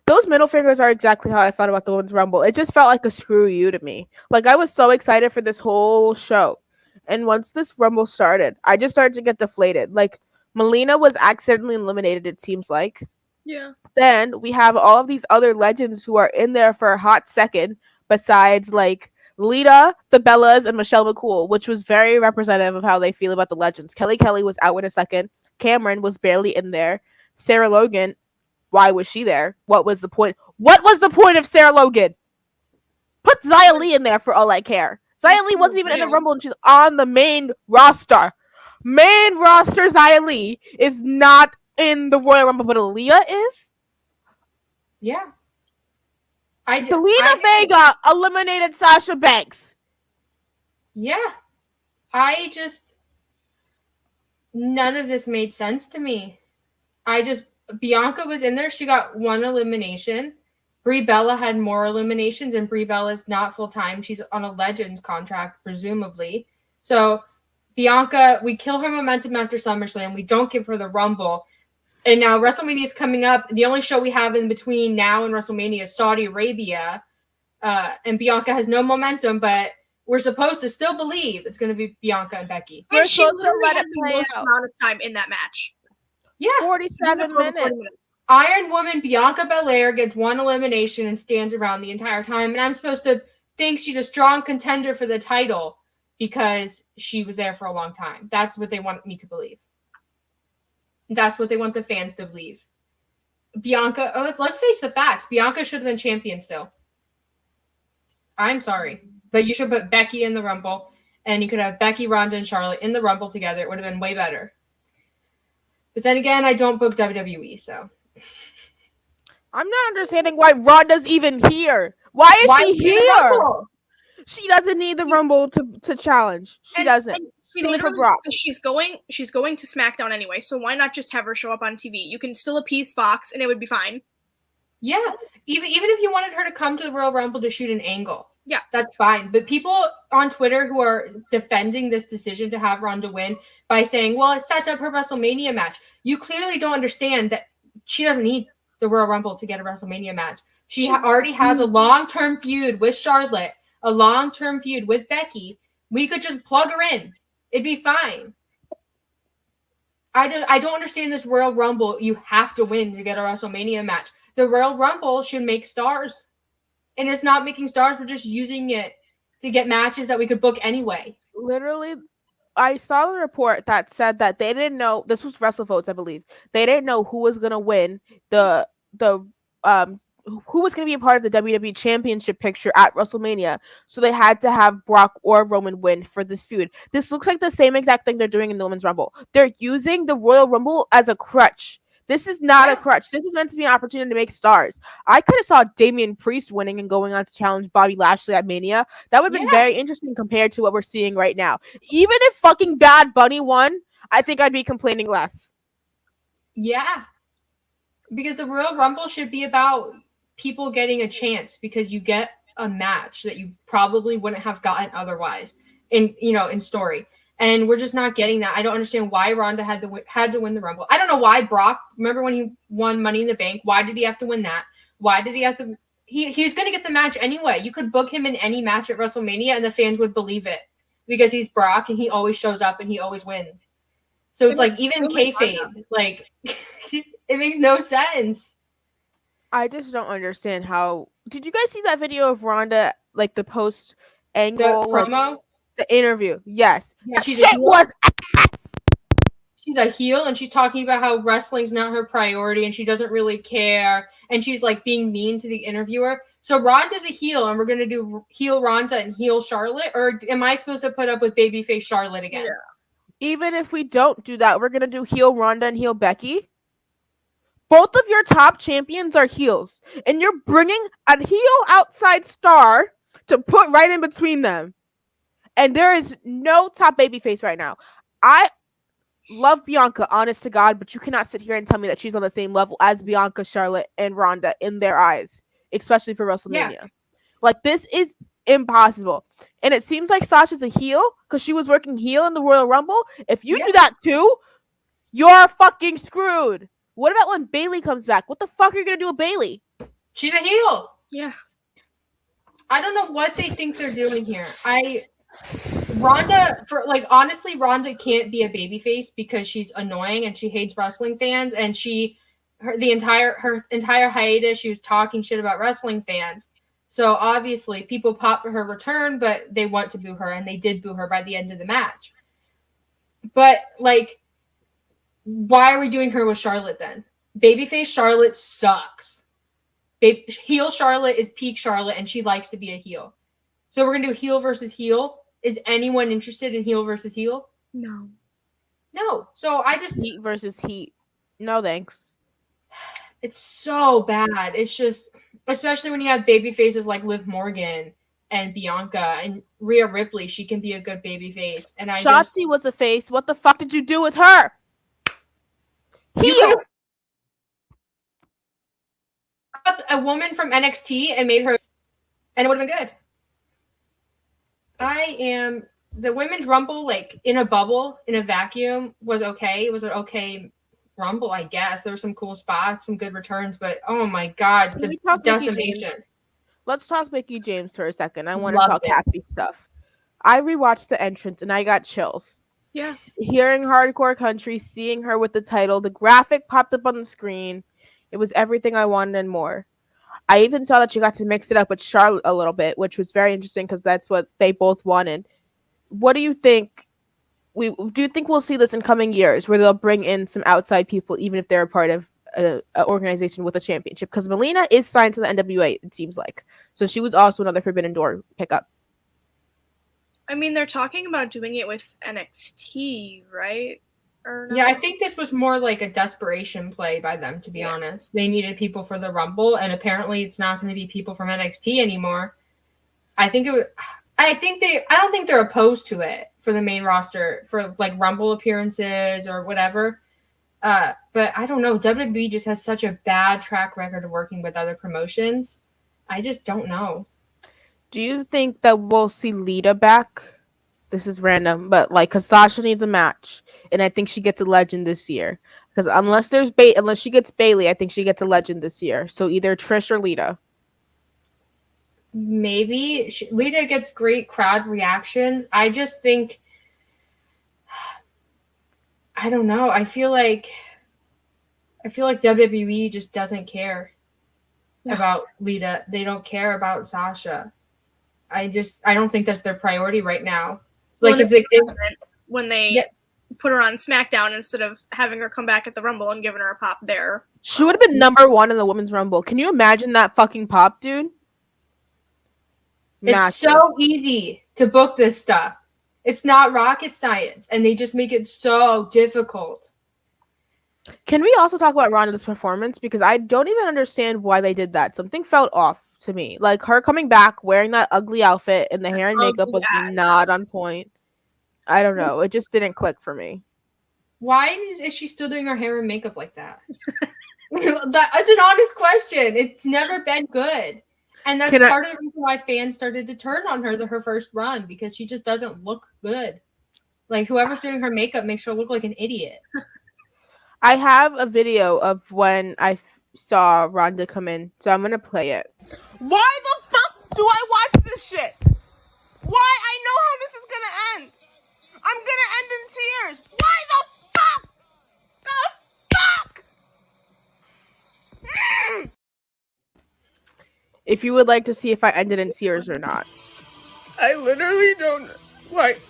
Those middle fingers are exactly how I felt about the Women's Rumble. It just felt like a screw you to me. Like, I was so excited for this whole show. And once this Rumble started, I just started to get deflated. Like, Melina was accidentally eliminated, it seems like. Yeah. Then we have all of these other legends who are in there for a hot second, besides, like, Lita, the Bellas, and Michelle McCool, which was very representative of how they feel about the legends. Kelly was out in a second. Cameron was barely in there. Sarah Logan, why was she there? What was the point? What was the point of Sarah Logan? Put Xia Li in there for all I care. Xia Li wasn't even in the Rumble and she's on the main roster. main roster Xia Li is not in the Royal Rumble, but Aaliyah is. Yeah. Selena Vega eliminated Sasha Banks. Yeah. None of this made sense to me. Bianca was in there. She got one elimination. Brie Bella had more eliminations, and Brie Bella's not full-time. She's on a Legends contract, presumably. So Bianca, we kill her momentum after SummerSlam. We don't give her the Rumble. And now WrestleMania is coming up. The only show we have in between now and WrestleMania is Saudi Arabia. And Bianca has no momentum, but we're supposed to still believe it's going to be Bianca and Becky. And she literally had the most amount of time in that match. Yeah. 47 minutes. Iron Woman Bianca Belair gets one elimination and stands around the entire time. And I'm supposed to think she's a strong contender for the title because she was there for a long time. That's what they want me to believe. That's what they want the fans to believe. Bianca, let's face the facts. Bianca should have been champion still. I'm sorry. But you should put Becky in the Rumble, and you could have Becky, Rhonda, and Charlotte in the Rumble together. It would have been way better. But then again, I don't book WWE, so. I'm not understanding why Rhonda's even here. Why is she here? She doesn't need the Rumble to challenge. She doesn't. And she literally, she's going to SmackDown anyway, so why not just have her show up on TV? You can still appease Fox, and it would be fine. Yeah, even if you wanted her to come to the Royal Rumble to shoot an angle, yeah, that's fine. But people on Twitter who are defending this decision to have Rhonda win by saying, well, it sets up her WrestleMania match. You clearly don't understand that she doesn't need the Royal Rumble to get a WrestleMania match. She already has a long-term feud with Charlotte, a long-term feud with Becky. We could just plug her in. It'd be fine. I don't understand this Royal Rumble. You have to win to get a WrestleMania match. The Royal Rumble should make stars. And it's not making stars. We're just using it to get matches that we could book anyway. Literally, I saw a report that said that they didn't know. This was WrestleVotes, I believe. They didn't know who was going to win who was going to be a part of the WWE Championship picture at WrestleMania. So they had to have Brock or Roman win for this feud. This looks like the same exact thing they're doing in the Women's Rumble. They're using the Royal Rumble as a crutch. This is not a crutch. This is meant to be an opportunity to make stars. I could have saw Damian Priest winning and going on to challenge Bobby Lashley at Mania. That would have been very interesting compared to what we're seeing right now. Even if fucking Bad Bunny won, I think I'd be complaining less. Yeah. Because the Royal Rumble should be about people getting a chance because you get a match that you probably wouldn't have gotten otherwise in story. And we're just not getting that. I don't understand why Rhonda had to win the Rumble. I don't know why Brock, remember when he won Money in the Bank? Why did he have to win that? Why did he have to? He's going to get the match anyway. You could book him in any match at WrestleMania and the fans would believe it because he's Brock and he always shows up and he always wins. So it's like even kayfabe, like it makes no sense. I just don't understand how. Did you guys see that video of Rhonda, like the post angle, the promo, the interview? Yes, yeah, she's a heel, and she's talking about how wrestling's not her priority, and she doesn't really care, and she's like being mean to the interviewer. So Rhonda's a heel, and we're gonna do heel Rhonda and heel Charlotte, or am I supposed to put up with babyface Charlotte again? Yeah. Even if we don't do that, we're gonna do heel Rhonda and heel Becky. Both of your top champions are heels, and you're bringing a heel outside star to put right in between them. And there is no top babyface right now. I love Bianca, honest to God, but you cannot sit here and tell me that she's on the same level as Bianca, Charlotte, and Rhonda in their eyes, especially for WrestleMania. Yeah. Like, this is impossible. And it seems like Sasha's a heel because she was working heel in the Royal Rumble. If you do that too, you're fucking screwed. What about when Bayley comes back? What the fuck are you going to do with Bayley? She's a heel. Yeah. I don't know what they think they're doing here. Rhonda can't be a babyface because she's annoying and she hates wrestling fans. And her entire hiatus, she was talking shit about wrestling fans. So obviously people pop for her return, but they want to boo her, and they did boo her by the end of the match. But like, why are we doing her with Charlotte then? Babyface Charlotte sucks. Heel Charlotte is peak Charlotte, and she likes to be a heel. So we're going to do heel versus heel. Is anyone interested in heel versus heel? No. No. So I just Heat versus Heat. No thanks. it's so bad. It's just, especially when you have baby faces like Liv Morgan and Bianca and Rhea Ripley, she can be a good baby face. And Shotzi was a face. What the fuck did you do with her? Heel. A woman from NXT and made her, and it would have been good. The women's rumble, like in a bubble, in a vacuum, was okay. It was an okay rumble, I guess. There were some cool spots, some good returns, but oh my god, the decimation. Let's talk Mickie James for a second. I want to Loved talk it. happy stuff. I rewatched the entrance and I got chills. Yeah. Hearing Hardcore Country, seeing her with the title, the graphic popped up on the screen. It was everything I wanted and more. I even saw that she got to mix it up with Charlotte a little bit, which was very interesting because that's what they both wanted. What do you think? Do you think we'll see this in coming years, where they'll bring in some outside people, even if they're a part of an organization with a championship? Because Melina is signed to the NWA, it seems like, so she was also another Forbidden Door pickup. I mean, they're talking about doing it with NXT, right? Or no? Yeah, I think this was more like a desperation play by them, to be honest. They needed people for the Rumble, and apparently it's not going to be people from NXT anymore. I don't think they're opposed to it for the main roster, for like Rumble appearances or whatever. But I don't know. WWE just has such a bad track record of working with other promotions. I just don't know. Do you think that we'll see Lita back? This is random, but like, because Sasha needs a match, and I think she gets a legend this year. Because unless she gets Bailey, I think she gets a legend this year. So either Trish or Lita. Maybe Lita gets great crowd reactions. I just think, I don't know. I feel like WWE just doesn't care about Lita. They don't care about Sasha. I don't think that's their priority right now. Like when they put her on SmackDown instead of having her come back at the Rumble and giving her a pop there. She would have been number one in the Women's Rumble. Can you imagine that fucking pop, dude? It's so easy to book this stuff. It's not rocket science, and they just make it so difficult. Can we also talk about Rhonda's performance? Because I don't even understand why they did that. Something felt off to me. Like, her coming back wearing that ugly outfit and the hair and makeup was not on point. I don't know. It just didn't click for me. Why is she still doing her hair and makeup like that? That's an honest question. It's never been good. And that's part of the reason why fans started to turn on her first run, because she just doesn't look good. Like, whoever's doing her makeup makes her look like an idiot. I have a video of when I saw Rhonda come in, so I'm going to play it. Why the fuck do I watch this shit? Why? I know how this is going to end. I'm going to end in tears. Why the fuck? The fuck? If you would like to see if I ended in tears or not. I literally don't. Like,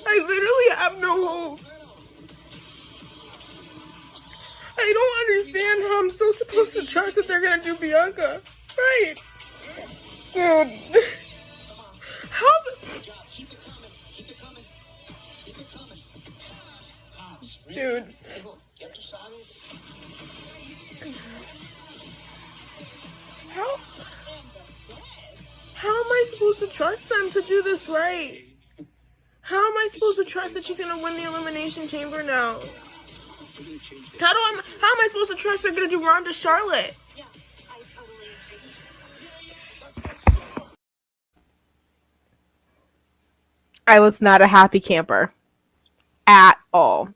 I literally have no hope. I don't understand how I'm still supposed to trust that they're gonna do Bianca. Right. Dude. How Dude. How am I supposed to trust them to do this right? How am I supposed to trust that she's gonna win the Elimination Chamber now? How am I supposed to trust they're gonna do Rhonda Charlotte? I was not a happy camper. At all.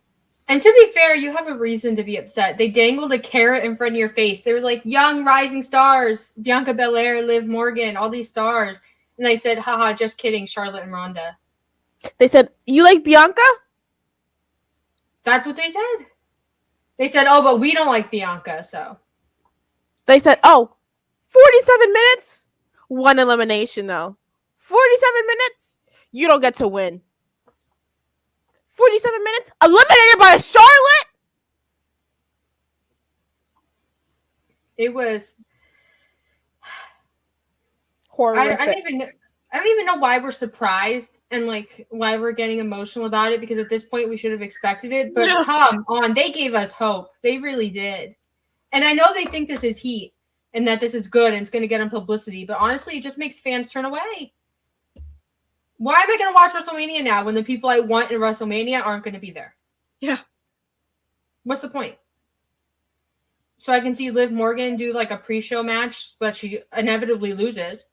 And to be fair, you have a reason to be upset. They dangled a carrot in front of your face. They were like, young rising stars, Bianca Belair, Liv Morgan, all these stars. And I said, haha, just kidding, Charlotte and Rhonda. They said, you like Bianca? That's what they said. They said, oh, but we don't like Bianca, so. They said, oh, 47 minutes? One elimination, though. 47 minutes? You don't get to win. 47 minutes? Eliminated by Charlotte? It was horrific. I I don't even know why we're surprised and like why we're getting emotional about it, because at this point we should have expected it. But come on, they gave us hope. They really did. And I know they think this is heat and that this is good and it's going to get them publicity. But honestly, it just makes fans turn away. Why am I going to watch WrestleMania now when the people I want in WrestleMania aren't going to be there? Yeah. What's the point? So I can see Liv Morgan do like a pre-show match, but she inevitably loses.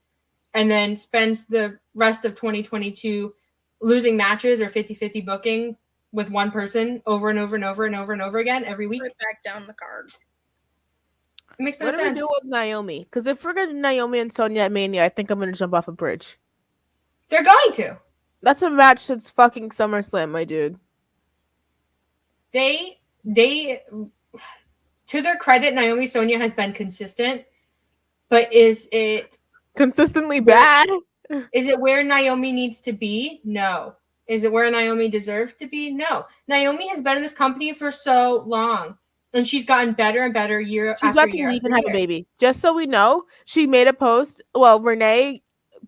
And then spends the rest of 2022 losing matches or 50-50 booking with one person over and over and over and over and over again every week. Right back down the card. It makes no What do sense. we do with Naomi? Because if we're going to Naomi and Sonya at Mania, I think I'm going to jump off a bridge. They're going to. That's a match since fucking SummerSlam, my dude. They, to their credit, Naomi Sonya has been consistent, but is it consistently bad? Is it where Naomi needs to be? No. Is it where Naomi deserves to be? No. Naomi has been in this company for so long, and she's gotten better and better year She's after about to year. leave and have a baby. Just so we know, she made a post. Well, Renee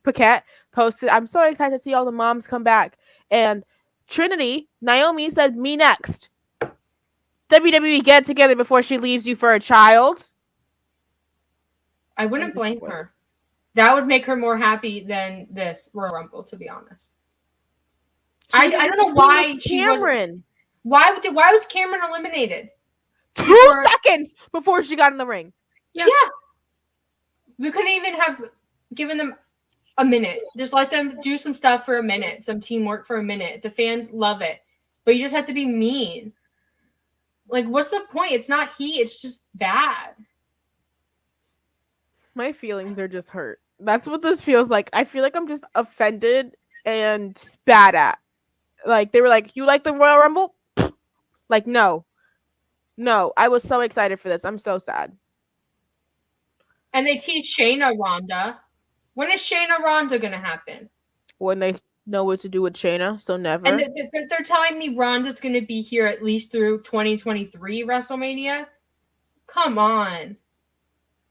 Paquette posted, I'm so excited to see all the moms come back. And Trinity, Naomi said, me next. WWE, get together before she leaves you for a child. I wouldn't blame her. That would make her more happy than this Royal Rumble, to be honest. I don't know why she was. Why was Cameron eliminated? 2 seconds before she got in the ring. Yeah. We couldn't even have given them a minute. Just let them do some stuff for a minute, some teamwork for a minute. The fans love it. But you just have to be mean. Like, what's the point? It's not heat. It's just bad. My feelings are just hurt. That's what this feels like. I feel like I'm just offended and spat at. Like, they were like, you like the Royal Rumble? Like, no. No, I was so excited for this. I'm so sad. And they teach Shayna Rhonda. When is Shayna Rhonda going to happen? When they know what to do with Shayna, so never. And they're telling me Rhonda's going to be here at least through 2023 WrestleMania? Come on.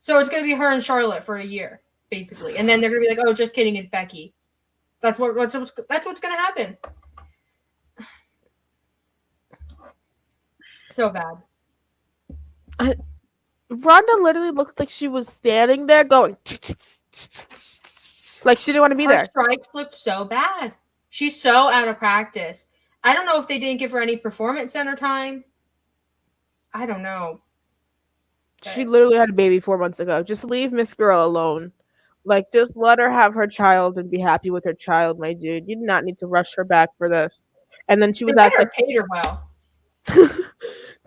So it's going to be her and Charlotte for a year, basically. And then they're going to be like, oh, just kidding, it's Becky. That's what's going to happen. So bad. Rhonda literally looked like she was standing there going like she didn't want to be there. Her strikes looked so bad. She's so out of practice. I don't know if they didn't give her any performance center time. I don't know. She literally had a baby 4 months ago. Just leave Miss Girl alone. Like, just let her have her child and be happy with her child, my dude. You do not need to rush her back for this. And then she was asked, like, paid her well.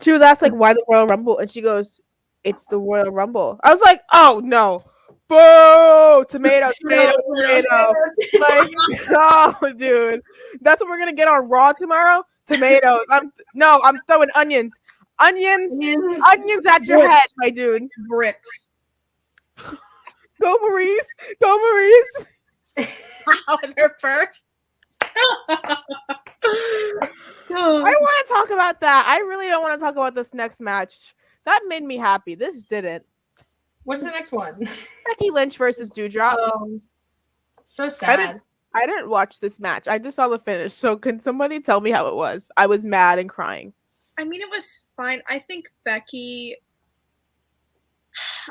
She was asked, like, why the Royal Rumble? And she goes, it's the Royal Rumble. I was like, oh, no. Boo! Tomato. Like, oh, dude. That's what we're going to get on Raw tomorrow? Tomatoes. I'm throwing onions. Onions at your head, my dude. Bricks. Go, Maurice. Go, Maurice. They're first. I want to talk about that. I really don't want to talk about this next match. That made me happy. This didn't. What's the next one? Becky Lynch versus Doudrop. So sad. I didn't watch this match. I just saw the finish. So can somebody tell me how it was? I was mad and crying. I mean, it was fine. I think Becky,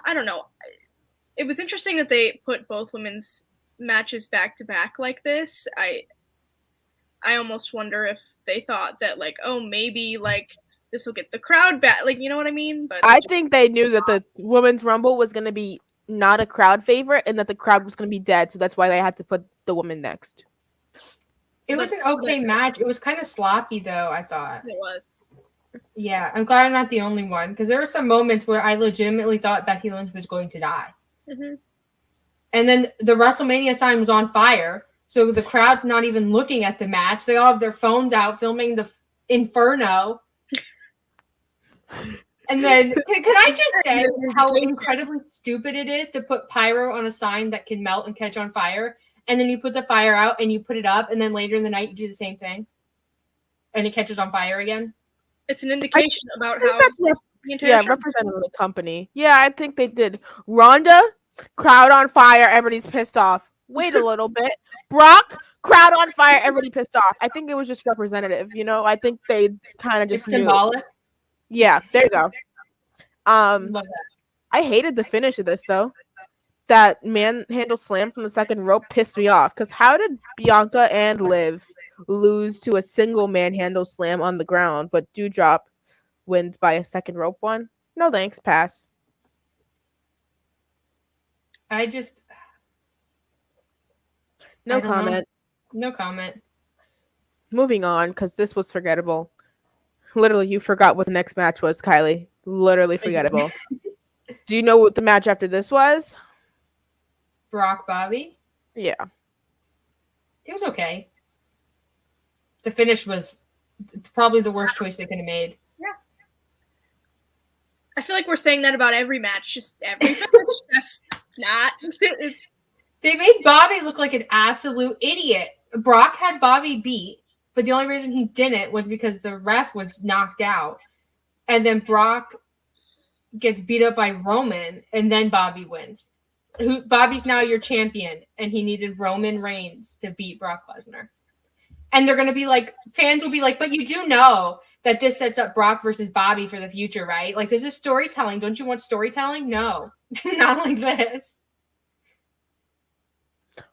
I don't know. It was interesting that they put both women's matches back to back like this. I almost wonder if they thought that, like, oh, maybe, like, this will get the crowd back. Like, you know what I mean? But I think they knew that the Women's Rumble was going to be not a crowd favorite and that the crowd was going to be dead. So that's why they had to put the woman next. It was an okay match. It was kind of sloppy, though, I thought. It was. Yeah, I'm glad I'm not the only one, because there were some moments where I legitimately thought Becky Lynch was going to die. Mm-hmm. And then the WrestleMania sign was on fire, so the crowd's not even looking at the match. They all have their phones out filming the Inferno. And then, can I just say how incredibly stupid it is to put pyro on a sign that can melt and catch on fire, and then you put the fire out and you put it up, and then later in the night you do the same thing, and it catches on fire again? It's an indication about how representative of the company. Yeah, I think they did. Rhonda, crowd on fire, everybody's pissed off. Wait a little bit. Brock, crowd on fire, everybody pissed off. I think it was just representative, you know? I think they kind of just It's knew. symbolic. Yeah, there you go. Love that. I hated the finish of this though. That manhandle slam from the second rope pissed me off. Because how did Bianca and Liv lose to a single manhandle slam on the ground, but Doudrop wins by a second rope one? No thanks, pass. I just No I don't know. comment. No comment. Moving on, because this was forgettable. Literally, you forgot what the next match was, Kylie. Literally forgettable. Do you know what the match after this was? Brock Bobby. Yeah. It was okay. The finish was probably the worst choice they could have made. I feel like we're saying that about every match, just every match, just not. It's They made Bobby look like an absolute idiot. Brock had Bobby beat, but the only reason he didn't was because the ref was knocked out. And then Brock gets beat up by Roman, and then Bobby wins. Bobby's now your champion, and he needed Roman Reigns to beat Brock Lesnar. And they're going to be like, fans will be like, but you do know that this sets up Brock versus Bobby for the future, right? Like, this is storytelling. Don't you want storytelling? No, not like this.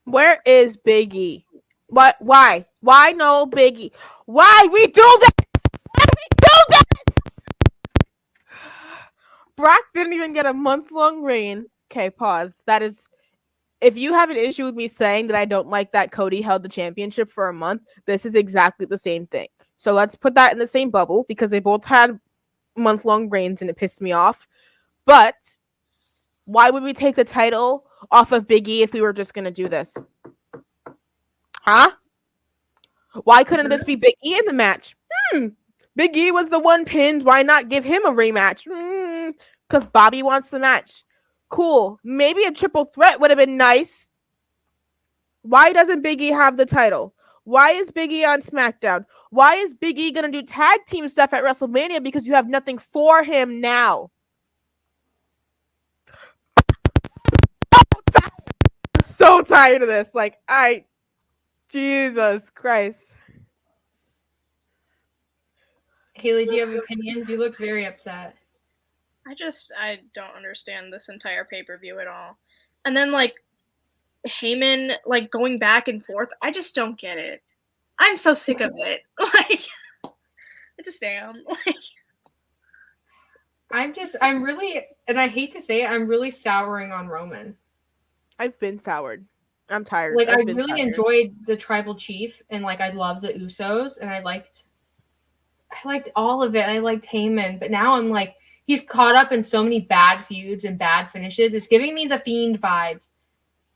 Where is Big E? What? Why? Why no Big E? Why we do this? Why we do this? Brock didn't even get a month-long reign. Okay, pause. That is, if you have an issue with me saying that I don't like that Cody held the championship for a month, this is exactly the same thing. So let's put that in the same bubble because they both had month-long reigns and it pissed me off. But why would we take the title off of Big E if we were just going to do this? Huh? Why couldn't this be Big E in the match? Big E was the one pinned. Why not give him a rematch? Because Bobby wants the match. Cool. Maybe a triple threat would have been nice. Why doesn't Big E have the title? Why is Big E on SmackDown? Why is Big E going to do tag team stuff at WrestleMania? Because you have nothing for him now. I'm so tired of this. Like, Jesus Christ. Haley, do you have opinions? You look very upset. I don't understand this entire pay-per-view at all. And then, like, Heyman, like, going back and forth, I just don't get it. I'm so sick of it. Like, I just am. Like, I'm really, and I hate to say it, I'm really souring on Roman. I've been soured. I'm tired. Like, I really enjoyed the Tribal Chief, and, like, I love the Usos, and I liked all of it. I liked Heyman, but now I'm like, he's caught up in so many bad feuds and bad finishes. It's giving me the Fiend vibes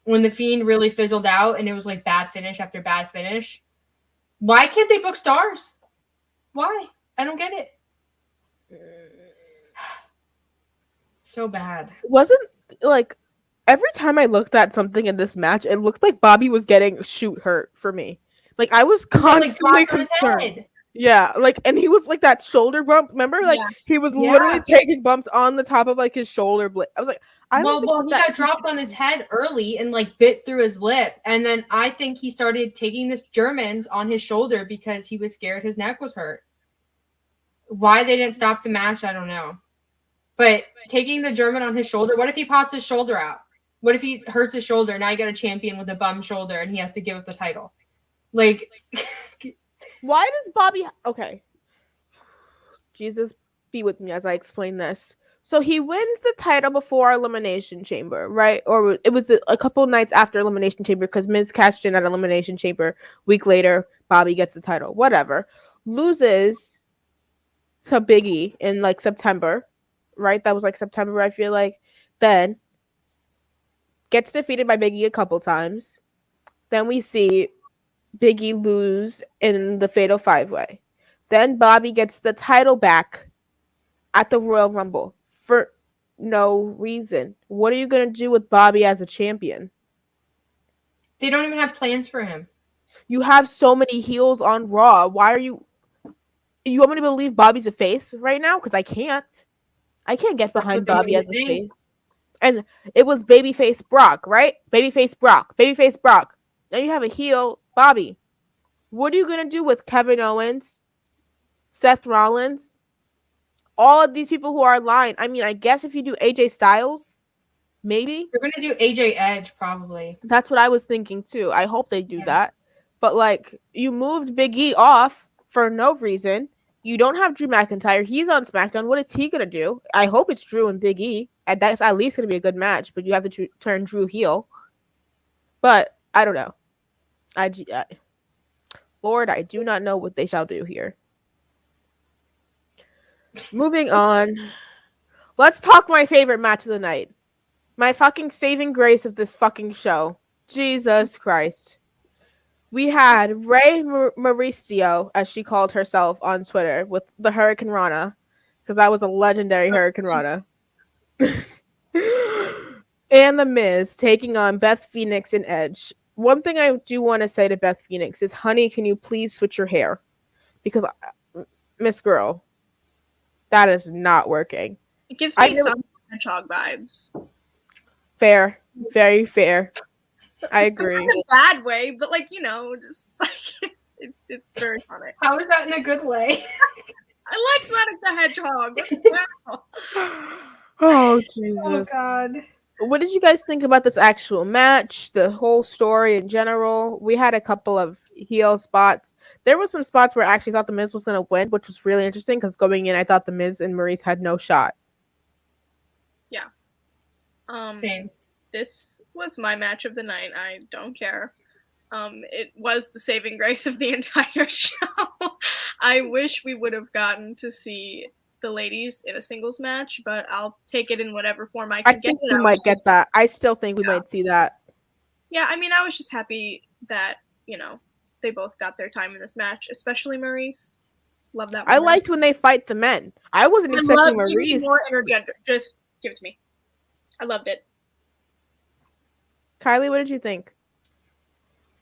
when the Fiend really fizzled out and it was like bad finish after bad finish. Why can't they book stars? Why? I don't get it. So bad. Wasn't, like, every time I looked at something in this match, it looked like Bobby was getting shoot hurt for me. Like, I was constantly concerned. Yeah, like, and he was like that shoulder bump. Remember, like, he was literally taking bumps on the top of like his shoulder blade. I was like, he got dropped on his head early and like bit through his lip, and then I think he started taking this Germans on his shoulder because he was scared his neck was hurt. Why they didn't stop the match, I don't know. But taking the German on his shoulder, what if he pops his shoulder out? What if he hurts his shoulder? Now you got a champion with a bum shoulder, and he has to give up the title. Like. Why does Bobby... Okay. Jesus, be with me as I explain this. So he wins the title before Elimination Chamber, right? Or it was a couple nights after Elimination Chamber because Miz cashed in at Elimination Chamber. Week later, Bobby gets the title. Whatever. Loses to Big E in like September, right? That was like September, I feel like. Then gets defeated by Big E a couple times. Then we see Big E lose in the Fatal 5-Way. Then Bobby gets the title back at the Royal Rumble for no reason. What are you going to do with Bobby as a champion? They don't even have plans for him. You have so many heels on Raw. Why are you... You want me to believe Bobby's a face right now? Because I can't. I can't get behind Bobby as a face. And it was babyface Brock, right? Babyface Brock. Babyface Brock. Now you have a heel Bobby. What are you going to do with Kevin Owens, Seth Rollins, all of these people who are aligned? I mean, I guess if you do AJ Styles, maybe. They're gonna do AJ Edge probably. That's what I was thinking too. I hope they do that. But like, you moved Big E off for no reason. You don't have Drew McIntyre. He's on SmackDown. What is he gonna do? I hope it's Drew and Big E. And that's at least gonna be a good match. But you have to turn Drew heel. But I don't know. Lord, I do not know what they shall do here. Moving on. Let's talk my favorite match of the night. My fucking saving grace of this fucking show. Jesus Christ. We had Rey Mauricio, as she called herself on Twitter, with the Hurricane Rana, because that was a legendary Hurricane Rana. And The Miz taking on Beth Phoenix and Edge. One thing I do want to say to Beth Phoenix is, honey, can you please switch your hair? Because, Miss Girl, that is not working. It gives me some hedgehog vibes. Fair. Very fair. I agree. Not in a bad way, but like, just like it's very funny. How is that in a good way? I like Sonic the Hedgehog. Wow. Oh, Jesus. Oh, God. What did you guys think about this actual match? The whole story in general? We had a couple of heel spots. There were some spots where I actually thought The Miz was going to win, which was really interesting because going in, I thought The Miz and Maurice had no shot. Yeah. Same. This was my match of the night. I don't care. It was the saving grace of the entire show. I wish we would have gotten to see the ladies in a singles match, but I'll take it in whatever form I can get. I think we might get that. I still think we might see that. Yeah, I mean, I was just happy that, they both got their time in this match, especially Maurice. Love that. I liked when they fight the men. I wasn't expecting Maurice. More intergender. Just give it to me. I loved it. Kylie, what did you think?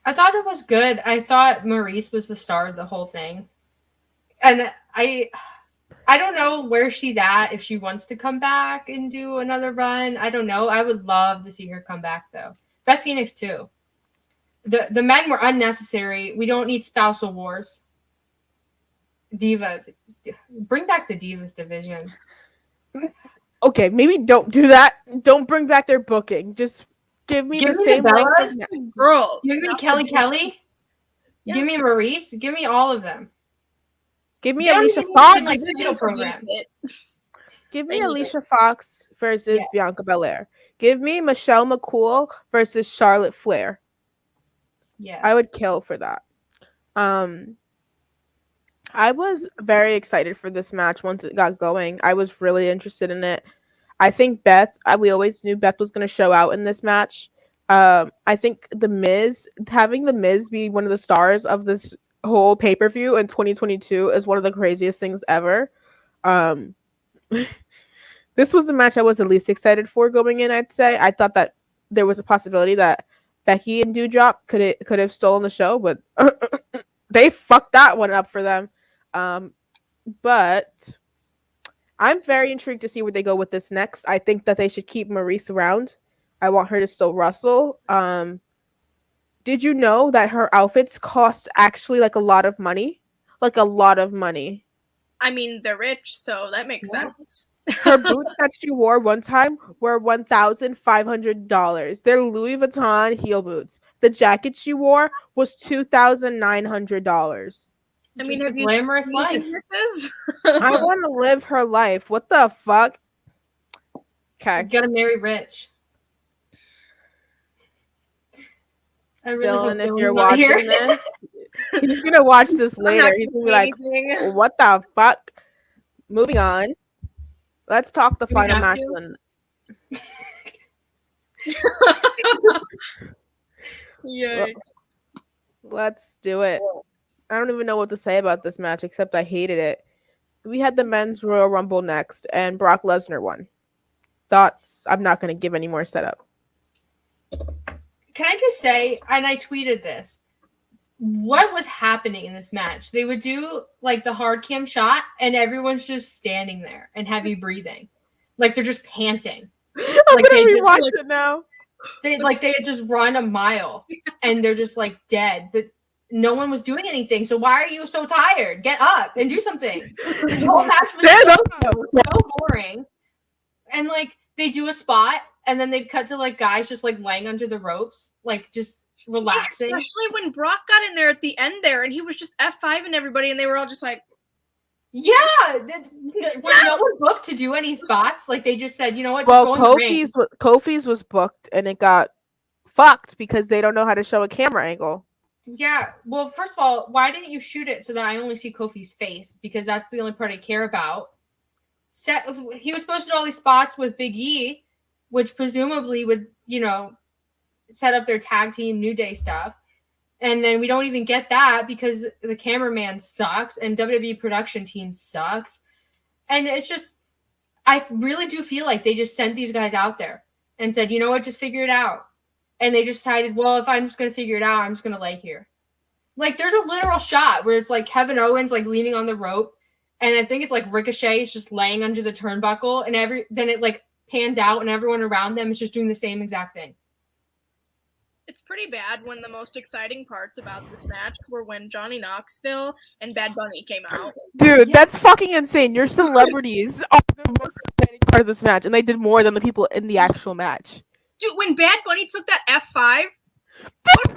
I thought it was good. I thought Maurice was the star of the whole thing. And I don't know where she's at, if she wants to come back and do another run. I don't know. I would love to see her come back, though. Beth Phoenix, too. The men were unnecessary. We don't need spousal wars. Divas. Bring back the Divas division. Okay, maybe don't do that. Don't bring back their booking. Just give me the same length of girls. Give me Kelly. Yeah. Give me Maurice. Give me all of them. Give me Alicia Fox. Give me Thank Alicia Fox versus Bianca Belair. Give me Michelle McCool versus Charlotte Flair. Yeah, I would kill for that. I was very excited for this match once it got going. I was really interested in it. I think we always knew Beth was going to show out in this match. I think having The Miz be one of the stars of this whole pay-per-view in 2022 is one of the craziest things ever. This was the match I was the least excited for going in, I'd say. I thought that there was a possibility that Becky and Doudrop could have stolen the show, but they fucked that one up for them. But I'm very intrigued to see where they go with this next. I think that they should keep Maurice around. I want her to still wrestle. Did you know that her outfits cost actually like a lot of money? Like a lot of money. I mean, they're rich, so that makes sense. Her boots that she wore one time were $1,500. They're Louis Vuitton heel boots. The jacket she wore was $2,900. I mean, have you glamorous life? I want to live her life. What the fuck? Okay. You gotta marry rich. I really Dylan, if hope you're watching this, he's gonna watch this later. He's gonna be like, "What the fuck?" Moving on. Let's talk the final match. Yay. Let's do it. I don't even know what to say about this match except I hated it. We had the men's Royal Rumble next, and Brock Lesnar won. Thoughts? I'm not going to give any more setup. Can I just say, and I tweeted this, what was happening in this match? They would do like the hard cam shot, and everyone's just standing there and heavy breathing. Like they're just panting. I'm Like, gonna they just, rewatch like, it now. they had just run a mile and they're just like dead, but no one was doing anything. So why are you so tired? Get up and do something. The whole match was so boring. And like they do a spot and then they'd cut to like guys just like laying under the ropes, like just relaxing. Yeah, especially when Brock got in there at the end there and he was just F5 and everybody and they were all just like, yeah, when no one booked to do any spots, like they just said, you know what, just go in the ring. Kofi's was booked and it got fucked because they don't know how to show a camera angle. Yeah, well, first of all, why didn't you shoot it so that I only see Kofi's face? Because that's the only part I care about. He was supposed to do all these spots with Big E, which presumably would, you know, set up their tag team New Day stuff. And then we don't even get that because the cameraman sucks and WWE production team sucks. And it's just, I really do feel like they just sent these guys out there and said, you know what, just figure it out. And they just decided, well, if I'm just going to figure it out, I'm just going to lay here. Like, there's a literal shot where it's like Kevin Owens, like, leaning on the rope. And I think it's like Ricochet is just laying under the turnbuckle. And then it, like, pans out and everyone around them is just doing the same exact thing. It's pretty bad when the most exciting parts about this match were when Johnny Knoxville and Bad Bunny came out. Dude, that's fucking insane. Your celebrities are the most exciting part of this match, and they did more than the people in the actual match. Dude, when Bad Bunny took that F5, so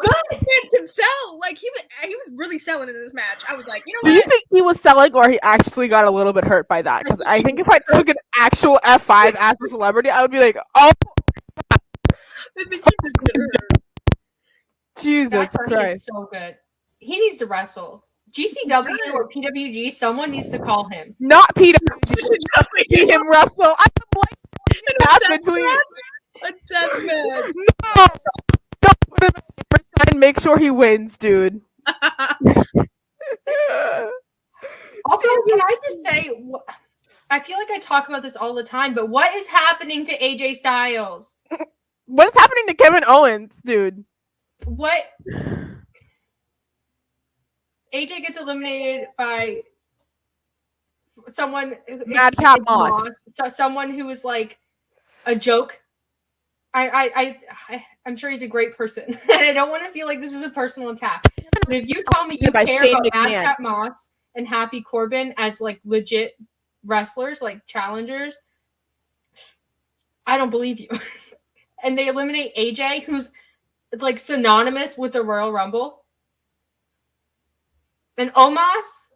good. Man can sell. Like he was really selling in this match. I was like, you know Do you what? think he was selling, or he actually got a little bit hurt by that? Because I think if I took an actual F5 as a celebrity, I would be like, oh, I think he did hurt. Jesus That Christ. is so good. He needs to wrestle. GCW or PWG, someone needs to call him. Not PWG. See him wrestle. I would like to happen, please. A death match. No. Don't put him in the first side and make sure he wins, dude. Also, can I just say, I feel like I talk about this all the time, but what is happening to AJ Styles? What is happening to Kevin Owens, dude? What? AJ gets eliminated by someone. Madcap Moss. So someone who is like a joke. I'm sure he's a great person. And I don't want to feel like this is a personal attack. But if you tell me you care about Madcap Moss and Happy Corbin as like legit wrestlers, like challengers, I don't believe you. And they eliminate AJ, who's like synonymous with the Royal Rumble. And Omos,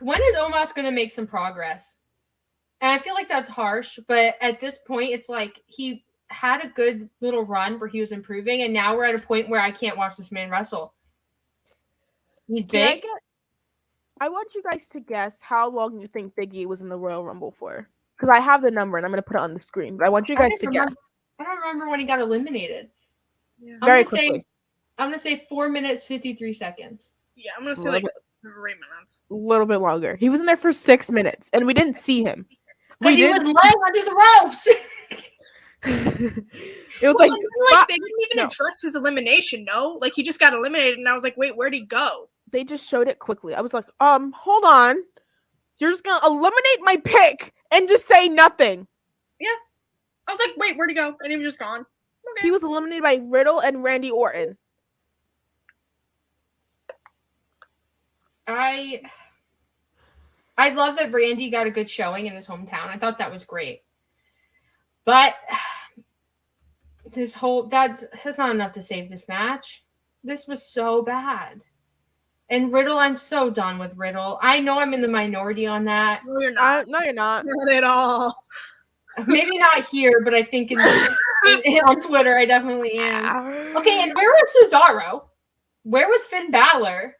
when is Omos going to make some progress? And I feel like that's harsh, but at this point, it's like he had a good little run where he was improving, and now we're at a point where I can't watch this man wrestle. He's big. I want you guys to guess how long you think Big E was in the Royal Rumble for. Because I have the number, and I'm going to put it on the screen. But I want you guys to guess. I don't remember when he got eliminated. Yeah. Very quickly. I'm going to say 4 minutes, 53 seconds. Yeah, I'm going to say like 3 minutes. A little bit longer. He was in there for 6 minutes, and we didn't see him. Because he was laying under the ropes. It was like they didn't even address his elimination, no? Like, he just got eliminated, and I was like, wait, where'd he go? They just showed it quickly. I was like, hold on. You're just going to eliminate my pick and just say nothing. Yeah. I was like, wait, where'd he go? And he was just gone. Okay. He was eliminated by Riddle and Randy Orton. I love that Randy got a good showing in his hometown. I thought that was great. But that's not enough to save this match. This was so bad. And Riddle, I'm so done with Riddle. I know I'm in the minority on that. No, you're not. No, you're not. Not at all. Maybe not here, but I think on Twitter, I definitely am. Okay, and where was Cesaro? Where was Finn Balor?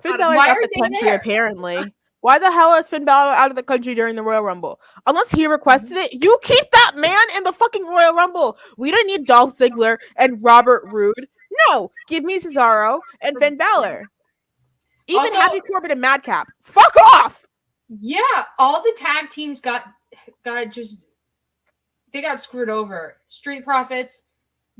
Finn Balor out of the country, apparently. Why the hell is Finn Balor out of the country during the Royal Rumble? Unless he requested it, you keep that man in the fucking Royal Rumble. We don't need Dolph Ziggler and Robert Roode. No, give me Cesaro and Finn Balor. Even also, Happy Corbin and Madcap. Fuck off! Yeah, all the tag teams got screwed over. Street Profits,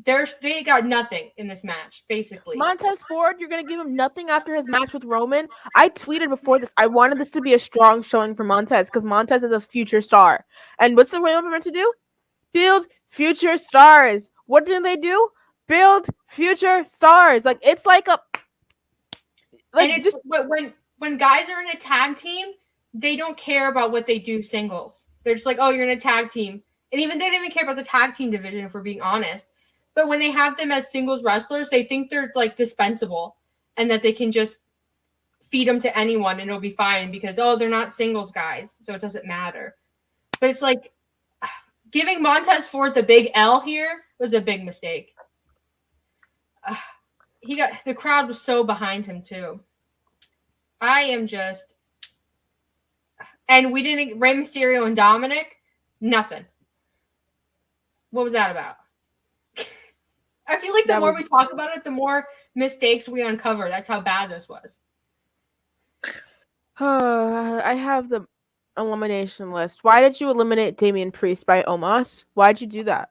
They got nothing in this match, basically. Montez Ford, you're gonna give him nothing after his match with Roman. I tweeted before this. I wanted this to be a strong showing for Montez because Montez is a future star. And what's the Roman meant to do? Build future stars. What did they do? Build future stars. Like it's like a. Like and it's when guys are in a tag team, they don't care about what they do singles. They're just like, oh, you're in a tag team, and even they don't even care about the tag team division if we're being honest. But when they have them as singles wrestlers, they think they're like dispensable and that they can just feed them to anyone and it'll be fine because, oh, they're not singles guys, so it doesn't matter. But it's like giving Montez Ford the big L here was a big mistake. The crowd was so behind him too. And we didn't, Rey Mysterio and Dominic, nothing. What was that about? I feel like the more we talk about it, the more mistakes we uncover. That's how bad this was. I have the elimination list. Why did you eliminate Damian Priest by Omos? Why'd you do that?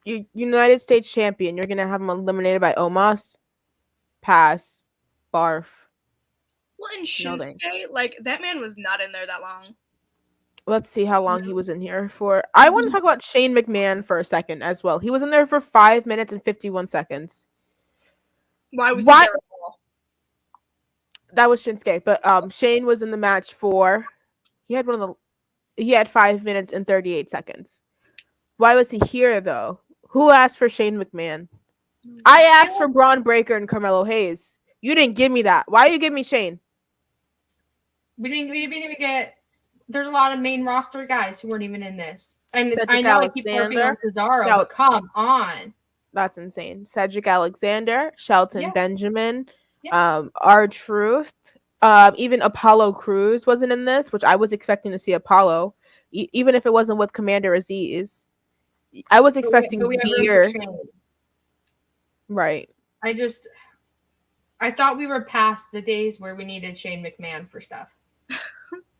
You United States champion. You're going to have him eliminated by Omos? Pass. Barf. Well, and Shinsuke, like, that man was not in there that long. Let's see how long he was in here for. I want to talk about Shane McMahon for a second as well. He was in there for 5 minutes and 51 seconds. Why was he there? That was Shinsuke, but Shane was in the match for. He had 5 minutes and 38 seconds. Why was he here though? Who asked for Shane McMahon? I asked for Braun Breaker and Carmelo Hayes. You didn't give me that. Why you give me Shane? We didn't even get. There's a lot of main roster guys who weren't even in this. And Cedric I know I keep harping on Cesaro, but come on. That's insane. Cedric Alexander, Shelton Benjamin, R-Truth, even Apollo Crews wasn't in this, which I was expecting to see Apollo, even if it wasn't with Commander Aziz. I was expecting Veer. Right. I thought we were past the days where we needed Shane McMahon for stuff.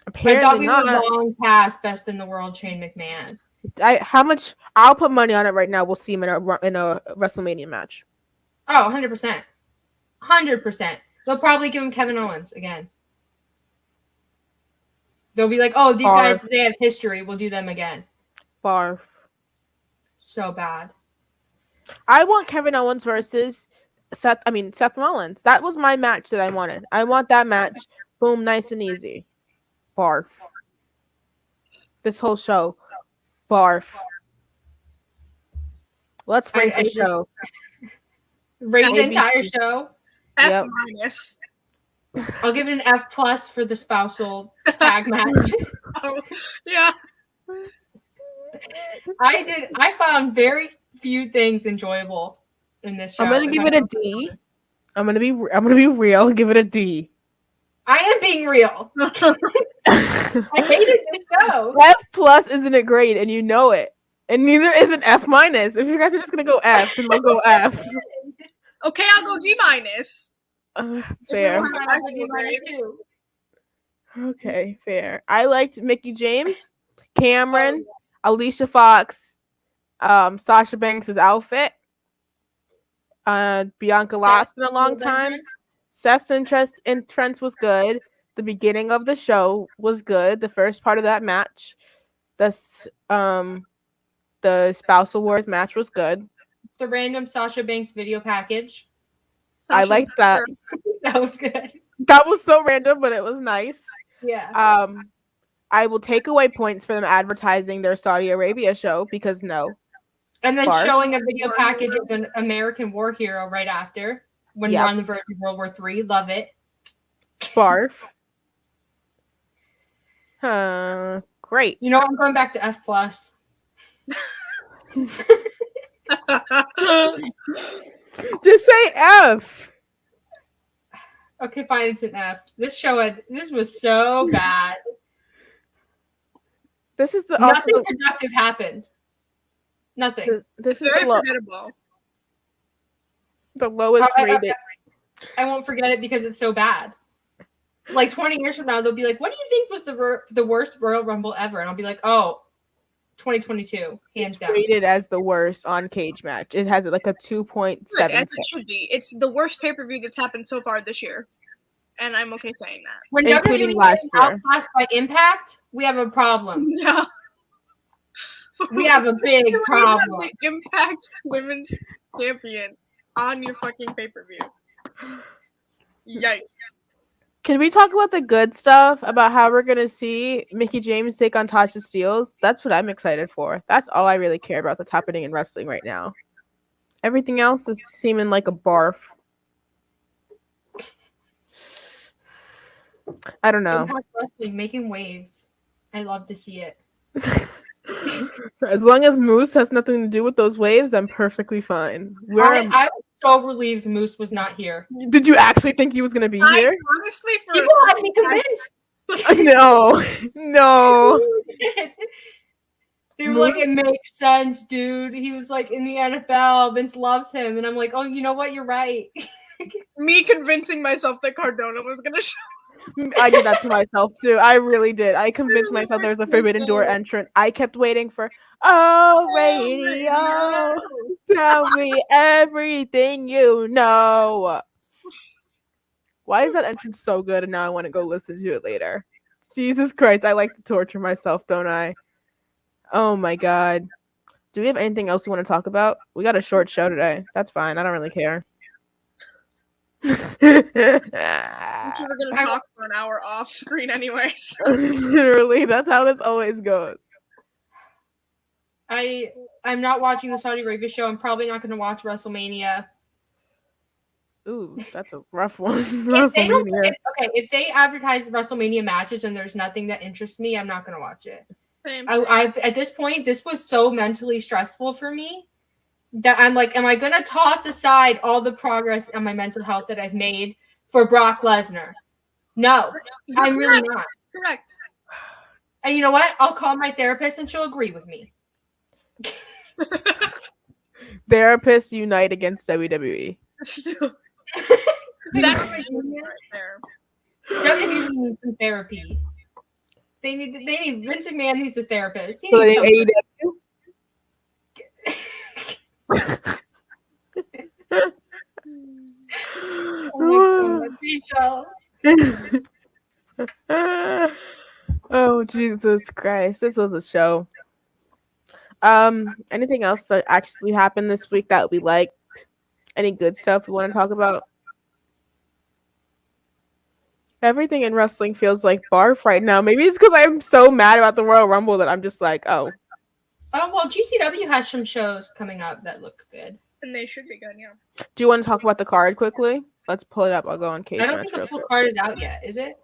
Apparently I thought we were long past best in the world Shane McMahon. I'll put money on it right now. We'll see him in a WrestleMania match. Oh, 100%. 100%. They'll probably give him Kevin Owens again. They'll be like, oh, these guys, they have history. We'll do them again. Barf. So bad. I want Kevin Owens versus Seth Rollins. That was my match that I wanted. I want that match. Boom, nice and easy. Barf. This whole show. Barf. Let's rate the show. Rate the entire show. F minus. I'll give it an F plus for the spousal tag match. Oh, yeah. I found very few things enjoyable in this show. I'm gonna give it a D. I'm gonna be real. Give it a D. I am being real. I hated this show. F plus isn't it great, and you know it. And neither is an F minus. If you guys are just gonna go F, then we'll go F. Okay, I'll go D minus. Fair. D minus too. Okay, fair. I liked Mickie James, Cameron, Alicia Fox, Sasha Banks' outfit, Bianca lost in a long time. Seth's entrance was good. The beginning of the show was good. The first part of that match, the Spousal Wars match was good. The random Sasha Banks video package. I liked that. That was good. That was so random, but it was nice. Yeah. I will take away points for them advertising their Saudi Arabia show because no. And then showing a video package of an American war hero right after when we're on the verge of World War III. Love it. Barf. Great. You know, I'm going back to F plus. Just say F. Okay, fine. It's an F. This was so bad. This is nothing productive happened. Nothing. This is very forgettable. The lowest rated. I won't forget it because it's so bad. Like 20 years from now, they'll be like, "What do you think was the worst Royal Rumble ever?" And I'll be like, "Oh, 2022, hands It's down. rated as the worst on Cage Match. It has like a 2.76. Good, as it should be. It's the worst pay-per-view that's happened so far this year. And I'm okay saying that. When Including WWE last is year. outclassed by Impact, we have a problem. Yeah. We have a big You have problem. the Impact Women's Champion on your fucking pay-per-view. Yikes. Can we talk about the good stuff about how we're gonna see Mickie James take on Tasha Steelz? That's what I'm excited for. That's all I really care about that's happening in wrestling right now. Everything else is seeming like a barf. I don't know. Impact Wrestling making waves. I love to see it. As long as Moose has nothing to do with those waves, I'm perfectly fine. I was so relieved Moose was not here. Did you actually think he was gonna be here? Honestly, for People had me convinced. No. They were like, it makes sense, dude. He was like in the NFL. Vince loves him. And I'm like, oh, you know what? You're right. me convincing myself that Cardona was gonna show. I did that to myself too. I really did. I convinced myself there was a Forbidden Door entrant. I kept waiting for, radio, tell me everything you know. Why is that entrance so good? And now I want to go listen to it later. Jesus Christ, I like to torture myself, don't I? Oh my God. Do we have anything else we want to talk about? We got a short show today. That's fine. I don't really care. We were gonna talk for an hour off screen anyways. Literally, that's how this always goes. I'm not watching the Saudi Arabia show. I'm probably not going to watch WrestleMania. Ooh, that's a rough one. If they advertise WrestleMania matches and there's nothing that interests me, I'm not going to watch it. Same. I at this point, this was so mentally stressful for me that I'm like, am I going to toss aside all the progress on my mental health that I've made for Brock Lesnar? No, I'm really not. Correct. And you know what? I'll call my therapist and she'll agree with me. Therapists unite against WWE. WWE needs some therapy. They need Vince McMahon needs a therapist. He So needs they AEW? Oh Jesus Christ, this was a show. Anything else that actually happened this week that we liked? Any good stuff we want to talk about? Everything in wrestling feels like barf right now. Maybe it's because I'm so mad about the Royal Rumble that I'm just like, oh. Oh, well, GCW has some shows coming up that look good. And they should be good, yeah. Do you want to talk about the card quickly? Let's pull it up. I'll go on Cage I don't Match think the real full quick. card is out yet, is it?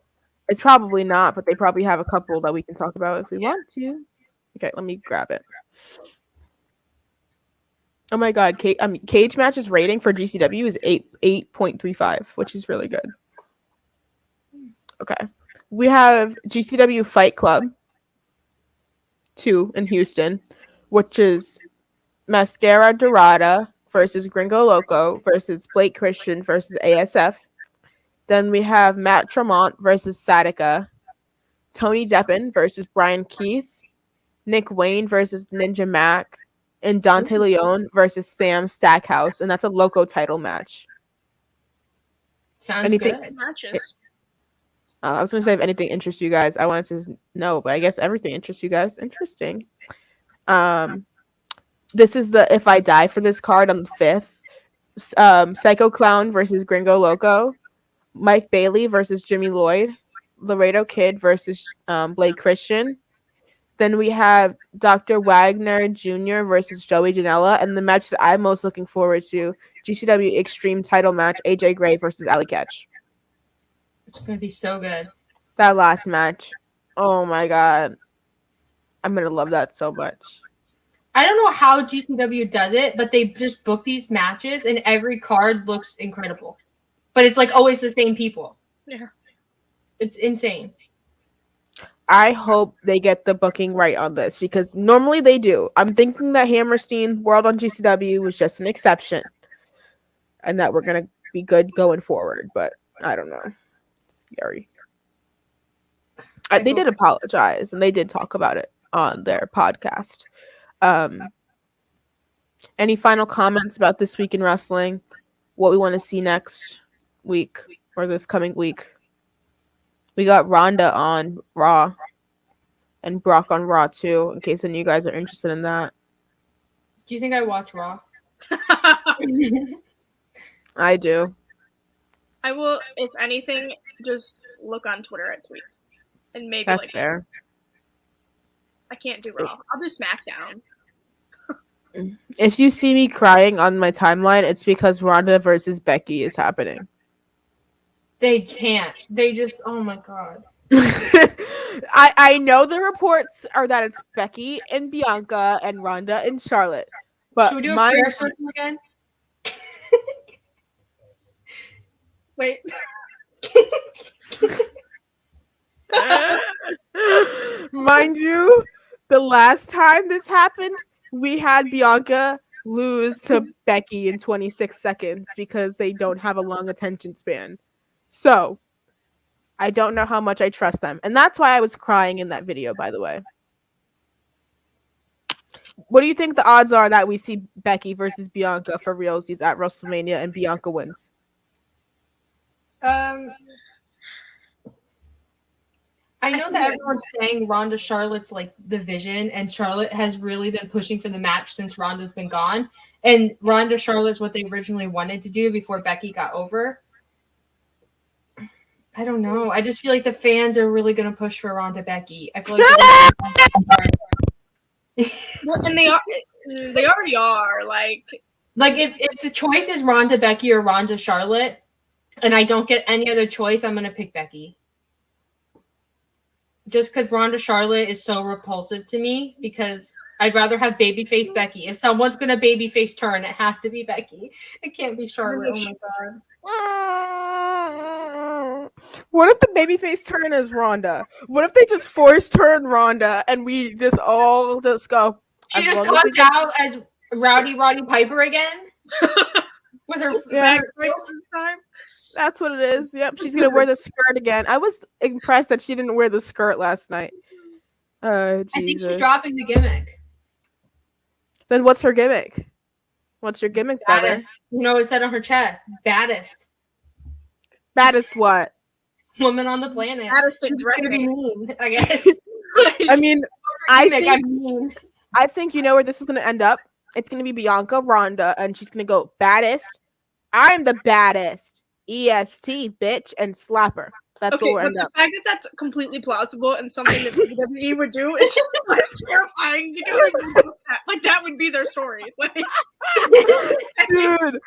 It's probably not, but they probably have a couple that we can talk about if we want to. Okay, let me grab it. Oh my God, Cage Match's rating for GCW is 8.35, which is really good. Okay, we have GCW Fight Club 2 in Houston, which is Mascara Dorada versus Gringo Loco versus Blake Christian versus ASF. Then we have Matt Tremont versus Sadika, Tony Deppen versus Brian Keith, Nick Wayne versus Ninja Mac, and Dante Leone versus Sam Stackhouse, and that's a Loco title match. Sounds good. Matches. I was going to say if anything interests you guys. I wanted to know, but I guess everything interests you guys. Interesting. This is the If I Die for this card on the 5th. Psycho Clown versus Gringo Loco. Mike Bailey versus Jimmy Lloyd. Laredo Kid versus Blake Christian. Then we have Dr. Wagner Jr. versus Joey Janela. And the match that I'm most looking forward to, GCW Extreme title match, AJ Gray versus Ali Catch. It's going to be so good. That last match. Oh my God. I'm going to love that so much. I don't know how GCW does it, but they just book these matches and every card looks incredible. But it's like always the same people. Yeah. It's insane. I hope they get the booking right on this because normally they do. I'm thinking that Hammerstein World on GCW was just an exception and that we're going to be good going forward, but I don't know. Scary. They did apologize and they did talk about it on their podcast. Any final comments about this week in wrestling? What we want to see next week or this coming week? We got Rhonda on Raw and Brock on Raw too, in case any of you guys are interested in that. Do you think I watch Raw? I do. I will, if anything, just look on Twitter at tweets. And maybe That's fair. I can't do Raw. I'll do SmackDown. If you see me crying on my timeline, it's because Rhonda versus Becky is happening. They can't. They just, oh my god. I know the reports are that it's Becky and Bianca and Rhonda and Charlotte. But should we do a prayer circle again? Wait. Mind you, the last time this happened, we had Bianca lose to Becky in 26 seconds because they don't have a long attention span. So, I don't know how much I trust them. And that's why I was crying in that video, by the way. What do you think the odds are that we see Becky versus Bianca for realsies at WrestleMania and Bianca wins? I know that everyone's saying Rhonda Charlotte's like the vision, and Charlotte has really been pushing for the match since Rhonda's been gone. And Rhonda Charlotte's what they originally wanted to do before Becky got over. I don't know. I just feel like the fans are really going to push for Rhonda Becky. I feel like Well, and they already are. Like if the choice is Rhonda Becky or Rhonda Charlotte, and I don't get any other choice, I'm going to pick Becky. Just because Rhonda Charlotte is so repulsive to me, because I'd rather have babyface Becky. If someone's going to babyface turn, it has to be Becky. It can't be Charlotte. Oh my god. What if the babyface turn is Rhonda? What if they just force turn Rhonda and we just all just go? She just comes out as Roddy Piper again? With her bag this time? That's what it is. Yep, she's gonna wear the skirt again. I was impressed that she didn't wear the skirt last night. I think she's dropping the gimmick. Then what's her gimmick? What's your gimmick, baddest? You know, it said on her chest, baddest. Baddest what? Woman on the planet. Baddest at dressing, I guess. I mean, I think you know where this is gonna end up. It's gonna be Bianca Rhonda, and she's gonna go baddest. I'm the baddest. EST, bitch, and slapper. That's okay, what we're but end the up. fact that that's completely plausible and something that WWE would do is terrifying because like that would be their story. Like, dude,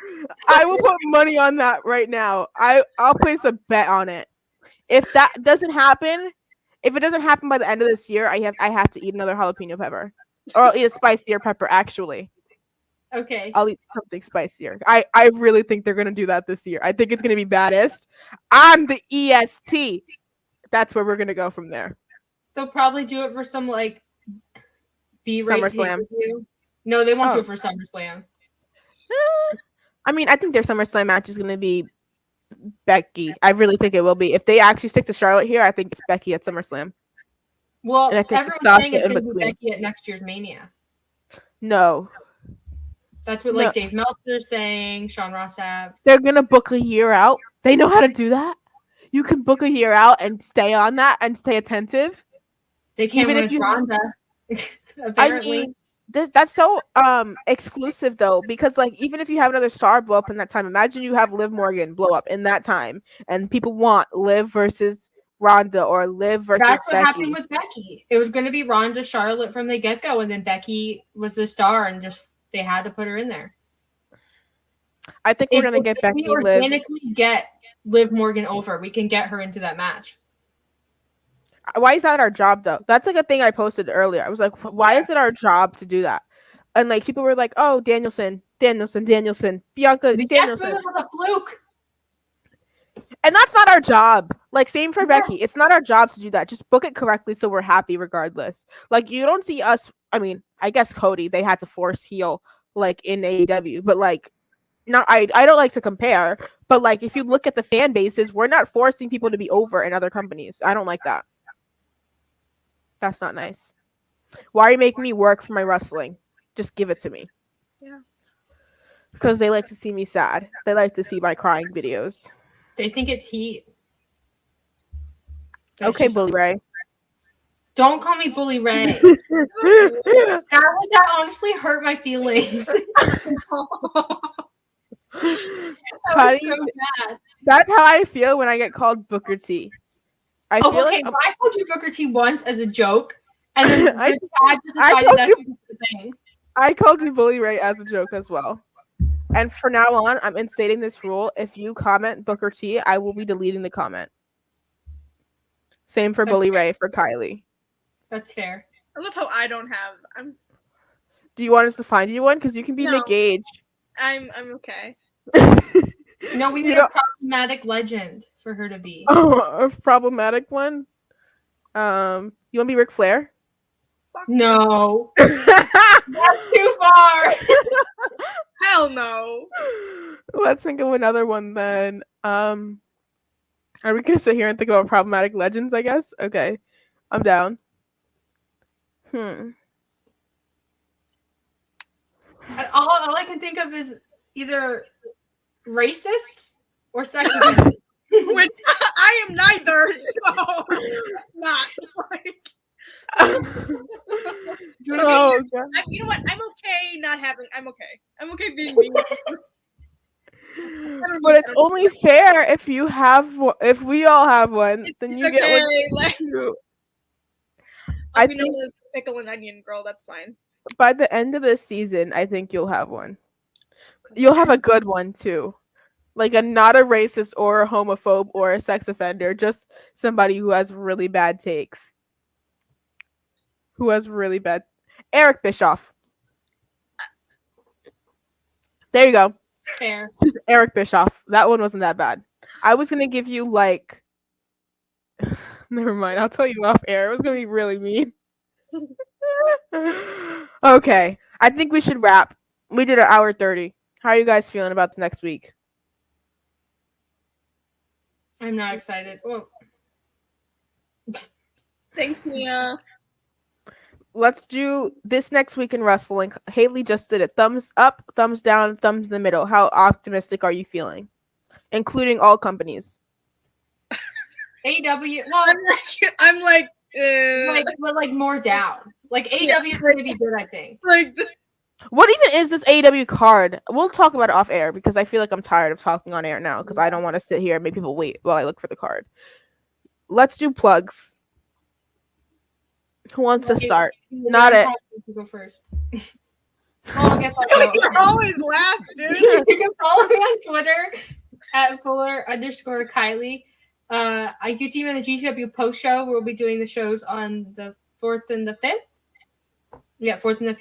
I will put money on that right now. I'll place a bet on it. If that doesn't happen, if it doesn't happen by the end of this year, I have to eat another jalapeno pepper, or I'll eat a spicier pepper. Actually. Okay. I'll eat something spicier. I really think they're gonna do that this year. I think it's gonna be baddest. I'm the EST. That's where we're gonna go from there. They'll probably do it for some like B-rate SummerSlam. No, they won't do it for SummerSlam. I mean, I think their SummerSlam match is gonna be Becky. I really think it will be. If they actually stick to Charlotte here, I think it's Becky at SummerSlam. Well, and I think everyone's saying it's gonna be Becky at next year's Mania. No. That's what Dave Meltzer's saying, Sean Ross Sapp. They're gonna book a year out. They know how to do that. You can book a year out and stay on that and stay attentive. They can't win with Rhonda. Apparently. I mean, that's so exclusive though, because like even if you have another star blow up in that time, imagine you have Liv Morgan blow up in that time, and people want Liv versus Rhonda or Liv versus That's what Becky. happened with Becky. It was going to be Rhonda Charlotte from the get-go, and then Becky was the star, and just they had to put her in there. I think we're gonna get Becky. We organically get Liv Morgan over. We can get her into that match. Why is that our job though? That's like a thing I posted earlier. I was like, why is it our job to do that? And like people were like, oh, Danielson, Bianca, Danielson. Was a fluke. And that's not our job. Like same for Becky. It's not our job to do that. Just book it correctly so we're happy regardless. Like you don't see us. I mean, I guess Cody, they had to force heel like in AEW, but like not I don't like to compare, but like if you look at the fan bases, we're not forcing people to be over in other companies. I don't like that. That's not nice. Why are you making me work for my wrestling? Just give it to me. Yeah. Because they like to see me sad. They like to see my crying videos. They think it's heat. But it's Okay, just- Bully Ray. Don't call me Bully Ray. How that honestly hurt my feelings. That was do so you- bad. That's how I feel when I get called Booker T. I feel Okay, like but I called you Booker T once as a joke, and then I- the chat just I decided told that's you- the thing. I called you Bully Ray as a joke as well. And from now on, I'm instating this rule. If you comment Booker T, I will be deleting the comment. Same for Bully Ray for Kylie. That's fair. I love how I don't have. Do you want us to find you one? Because you can be No. Nick Gage. I'm okay. No, we You need don't- a problematic legend for her to be. A problematic one. You want to be Ric Flair? No, that's too far. Hell no. Let's think of another one then. Are we gonna sit here and think about problematic legends? I guess. Okay, I'm down. All I can think of is either racists or sex offenders. Which I am neither, so it's not like. Oh, God. You know what? I'm okay not having. I'm okay. I'm okay being me. But it's only fair if you have if we all have one, then It's you get one okay, like- too. I'll I be think known as pickle and onion girl. That's fine. by the end of this season, I think you'll have one. You'll have a good one too. Like not a racist or a homophobe or a sex offender, just somebody who has really bad takes. Who has really bad Eric Bischoff. There you go. Fair. Just Eric Bischoff. That one wasn't that bad. I was gonna give you like never mind, I'll tell you off air. It was gonna be really mean. Okay. I think we should wrap. We did an hour 30. How are you guys feeling about the next week? I'm not excited. Well, Thanks, Mia. Let's do this next week in wrestling. Haley just did it. Thumbs up, thumbs down, thumbs in the middle. How optimistic are you feeling? Including all companies. AEW. Well, I'm like, but like more down. Like AEW is going to be good, I think. like What even is this AEW card? We'll talk about it off air because I feel like I'm tired of talking on air now because I don't want to sit here and make people wait while I look for the card. Let's do plugs. Who wants to start? Not it. You go first. Well, I guess I'll go. you're always last, dude. You can follow me on Twitter at Fuller_Kiley. I can see you in the GCW post show. We'll be doing the shows on the 4th and the 5th. Yeah, 4th and the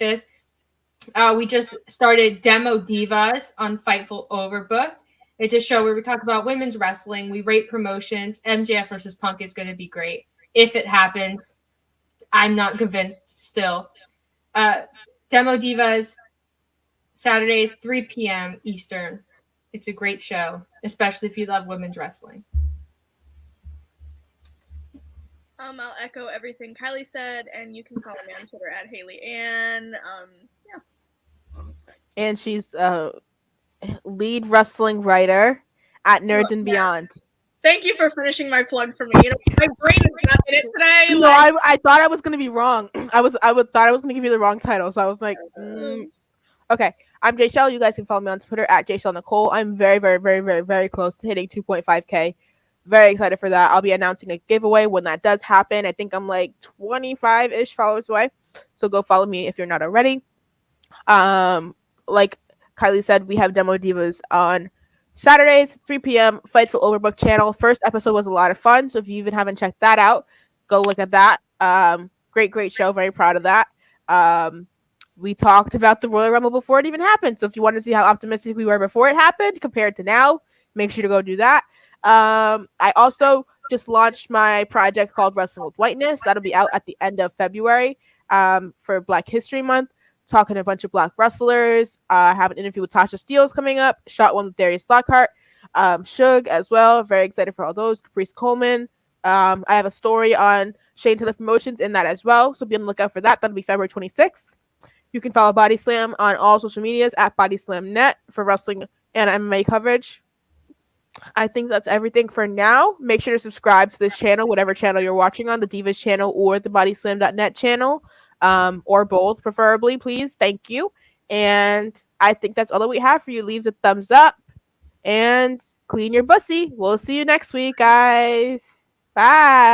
5th. We just started Demo Divas on Fightful Overbooked. It's a show where we talk about women's wrestling. We rate promotions. MJF versus Punk is going to be great. If it happens, I'm not convinced still. Demo Divas, Saturdays, 3 p.m. Eastern. It's a great show, especially if you love women's wrestling. I'll echo everything Kylie said, and you can follow me on Twitter at Haley Ann. Yeah. And she's a lead wrestling writer at Nerds and Beyond. Thank you for finishing my plug for me. You know, my brain is not in it today. No, like, I thought I was gonna be wrong. I thought I was gonna give you the wrong title, so I was like, okay. I'm Jaychele. You guys can follow me on Twitter at Jaychele Nicole. I'm very, very, very, very, very close to hitting 2.5K. Very excited for that. I'll be announcing a giveaway when that does happen. I think I'm like 25-ish followers away. So go follow me if you're not already. Like Kylie said, we have Demo Divas on Saturdays, 3 p.m. Fightful Overbook channel. First episode was a lot of fun. So if you even haven't checked that out, go look at that. Great show. Very proud of that. We talked about the Royal Rumble before it even happened. So if you want to see how optimistic we were before it happened compared to now, make sure to go do that. I also just launched my project called Wrestling with Whiteness. That'll be out at the end of February for Black History Month. Talking to a bunch of Black wrestlers. I have an interview with Tasha Steeles coming up. Shot one with Darius Lockhart. Suge as well. Very excited for all those. Caprice Coleman. I have a story on Shane Taylor Promotions in that as well, so be on the lookout for that. That'll be February 26th. You can follow Body Slam on all social medias at BodySlamNet for wrestling and MMA coverage. I think that's everything for now. Make sure to subscribe to this channel, whatever channel you're watching on, the Divas channel or the BodySlam.net channel, or both, preferably, please. Thank you. And I think that's all that we have for you. Leave a thumbs up and clean your bussy. We'll see you next week, guys. Bye.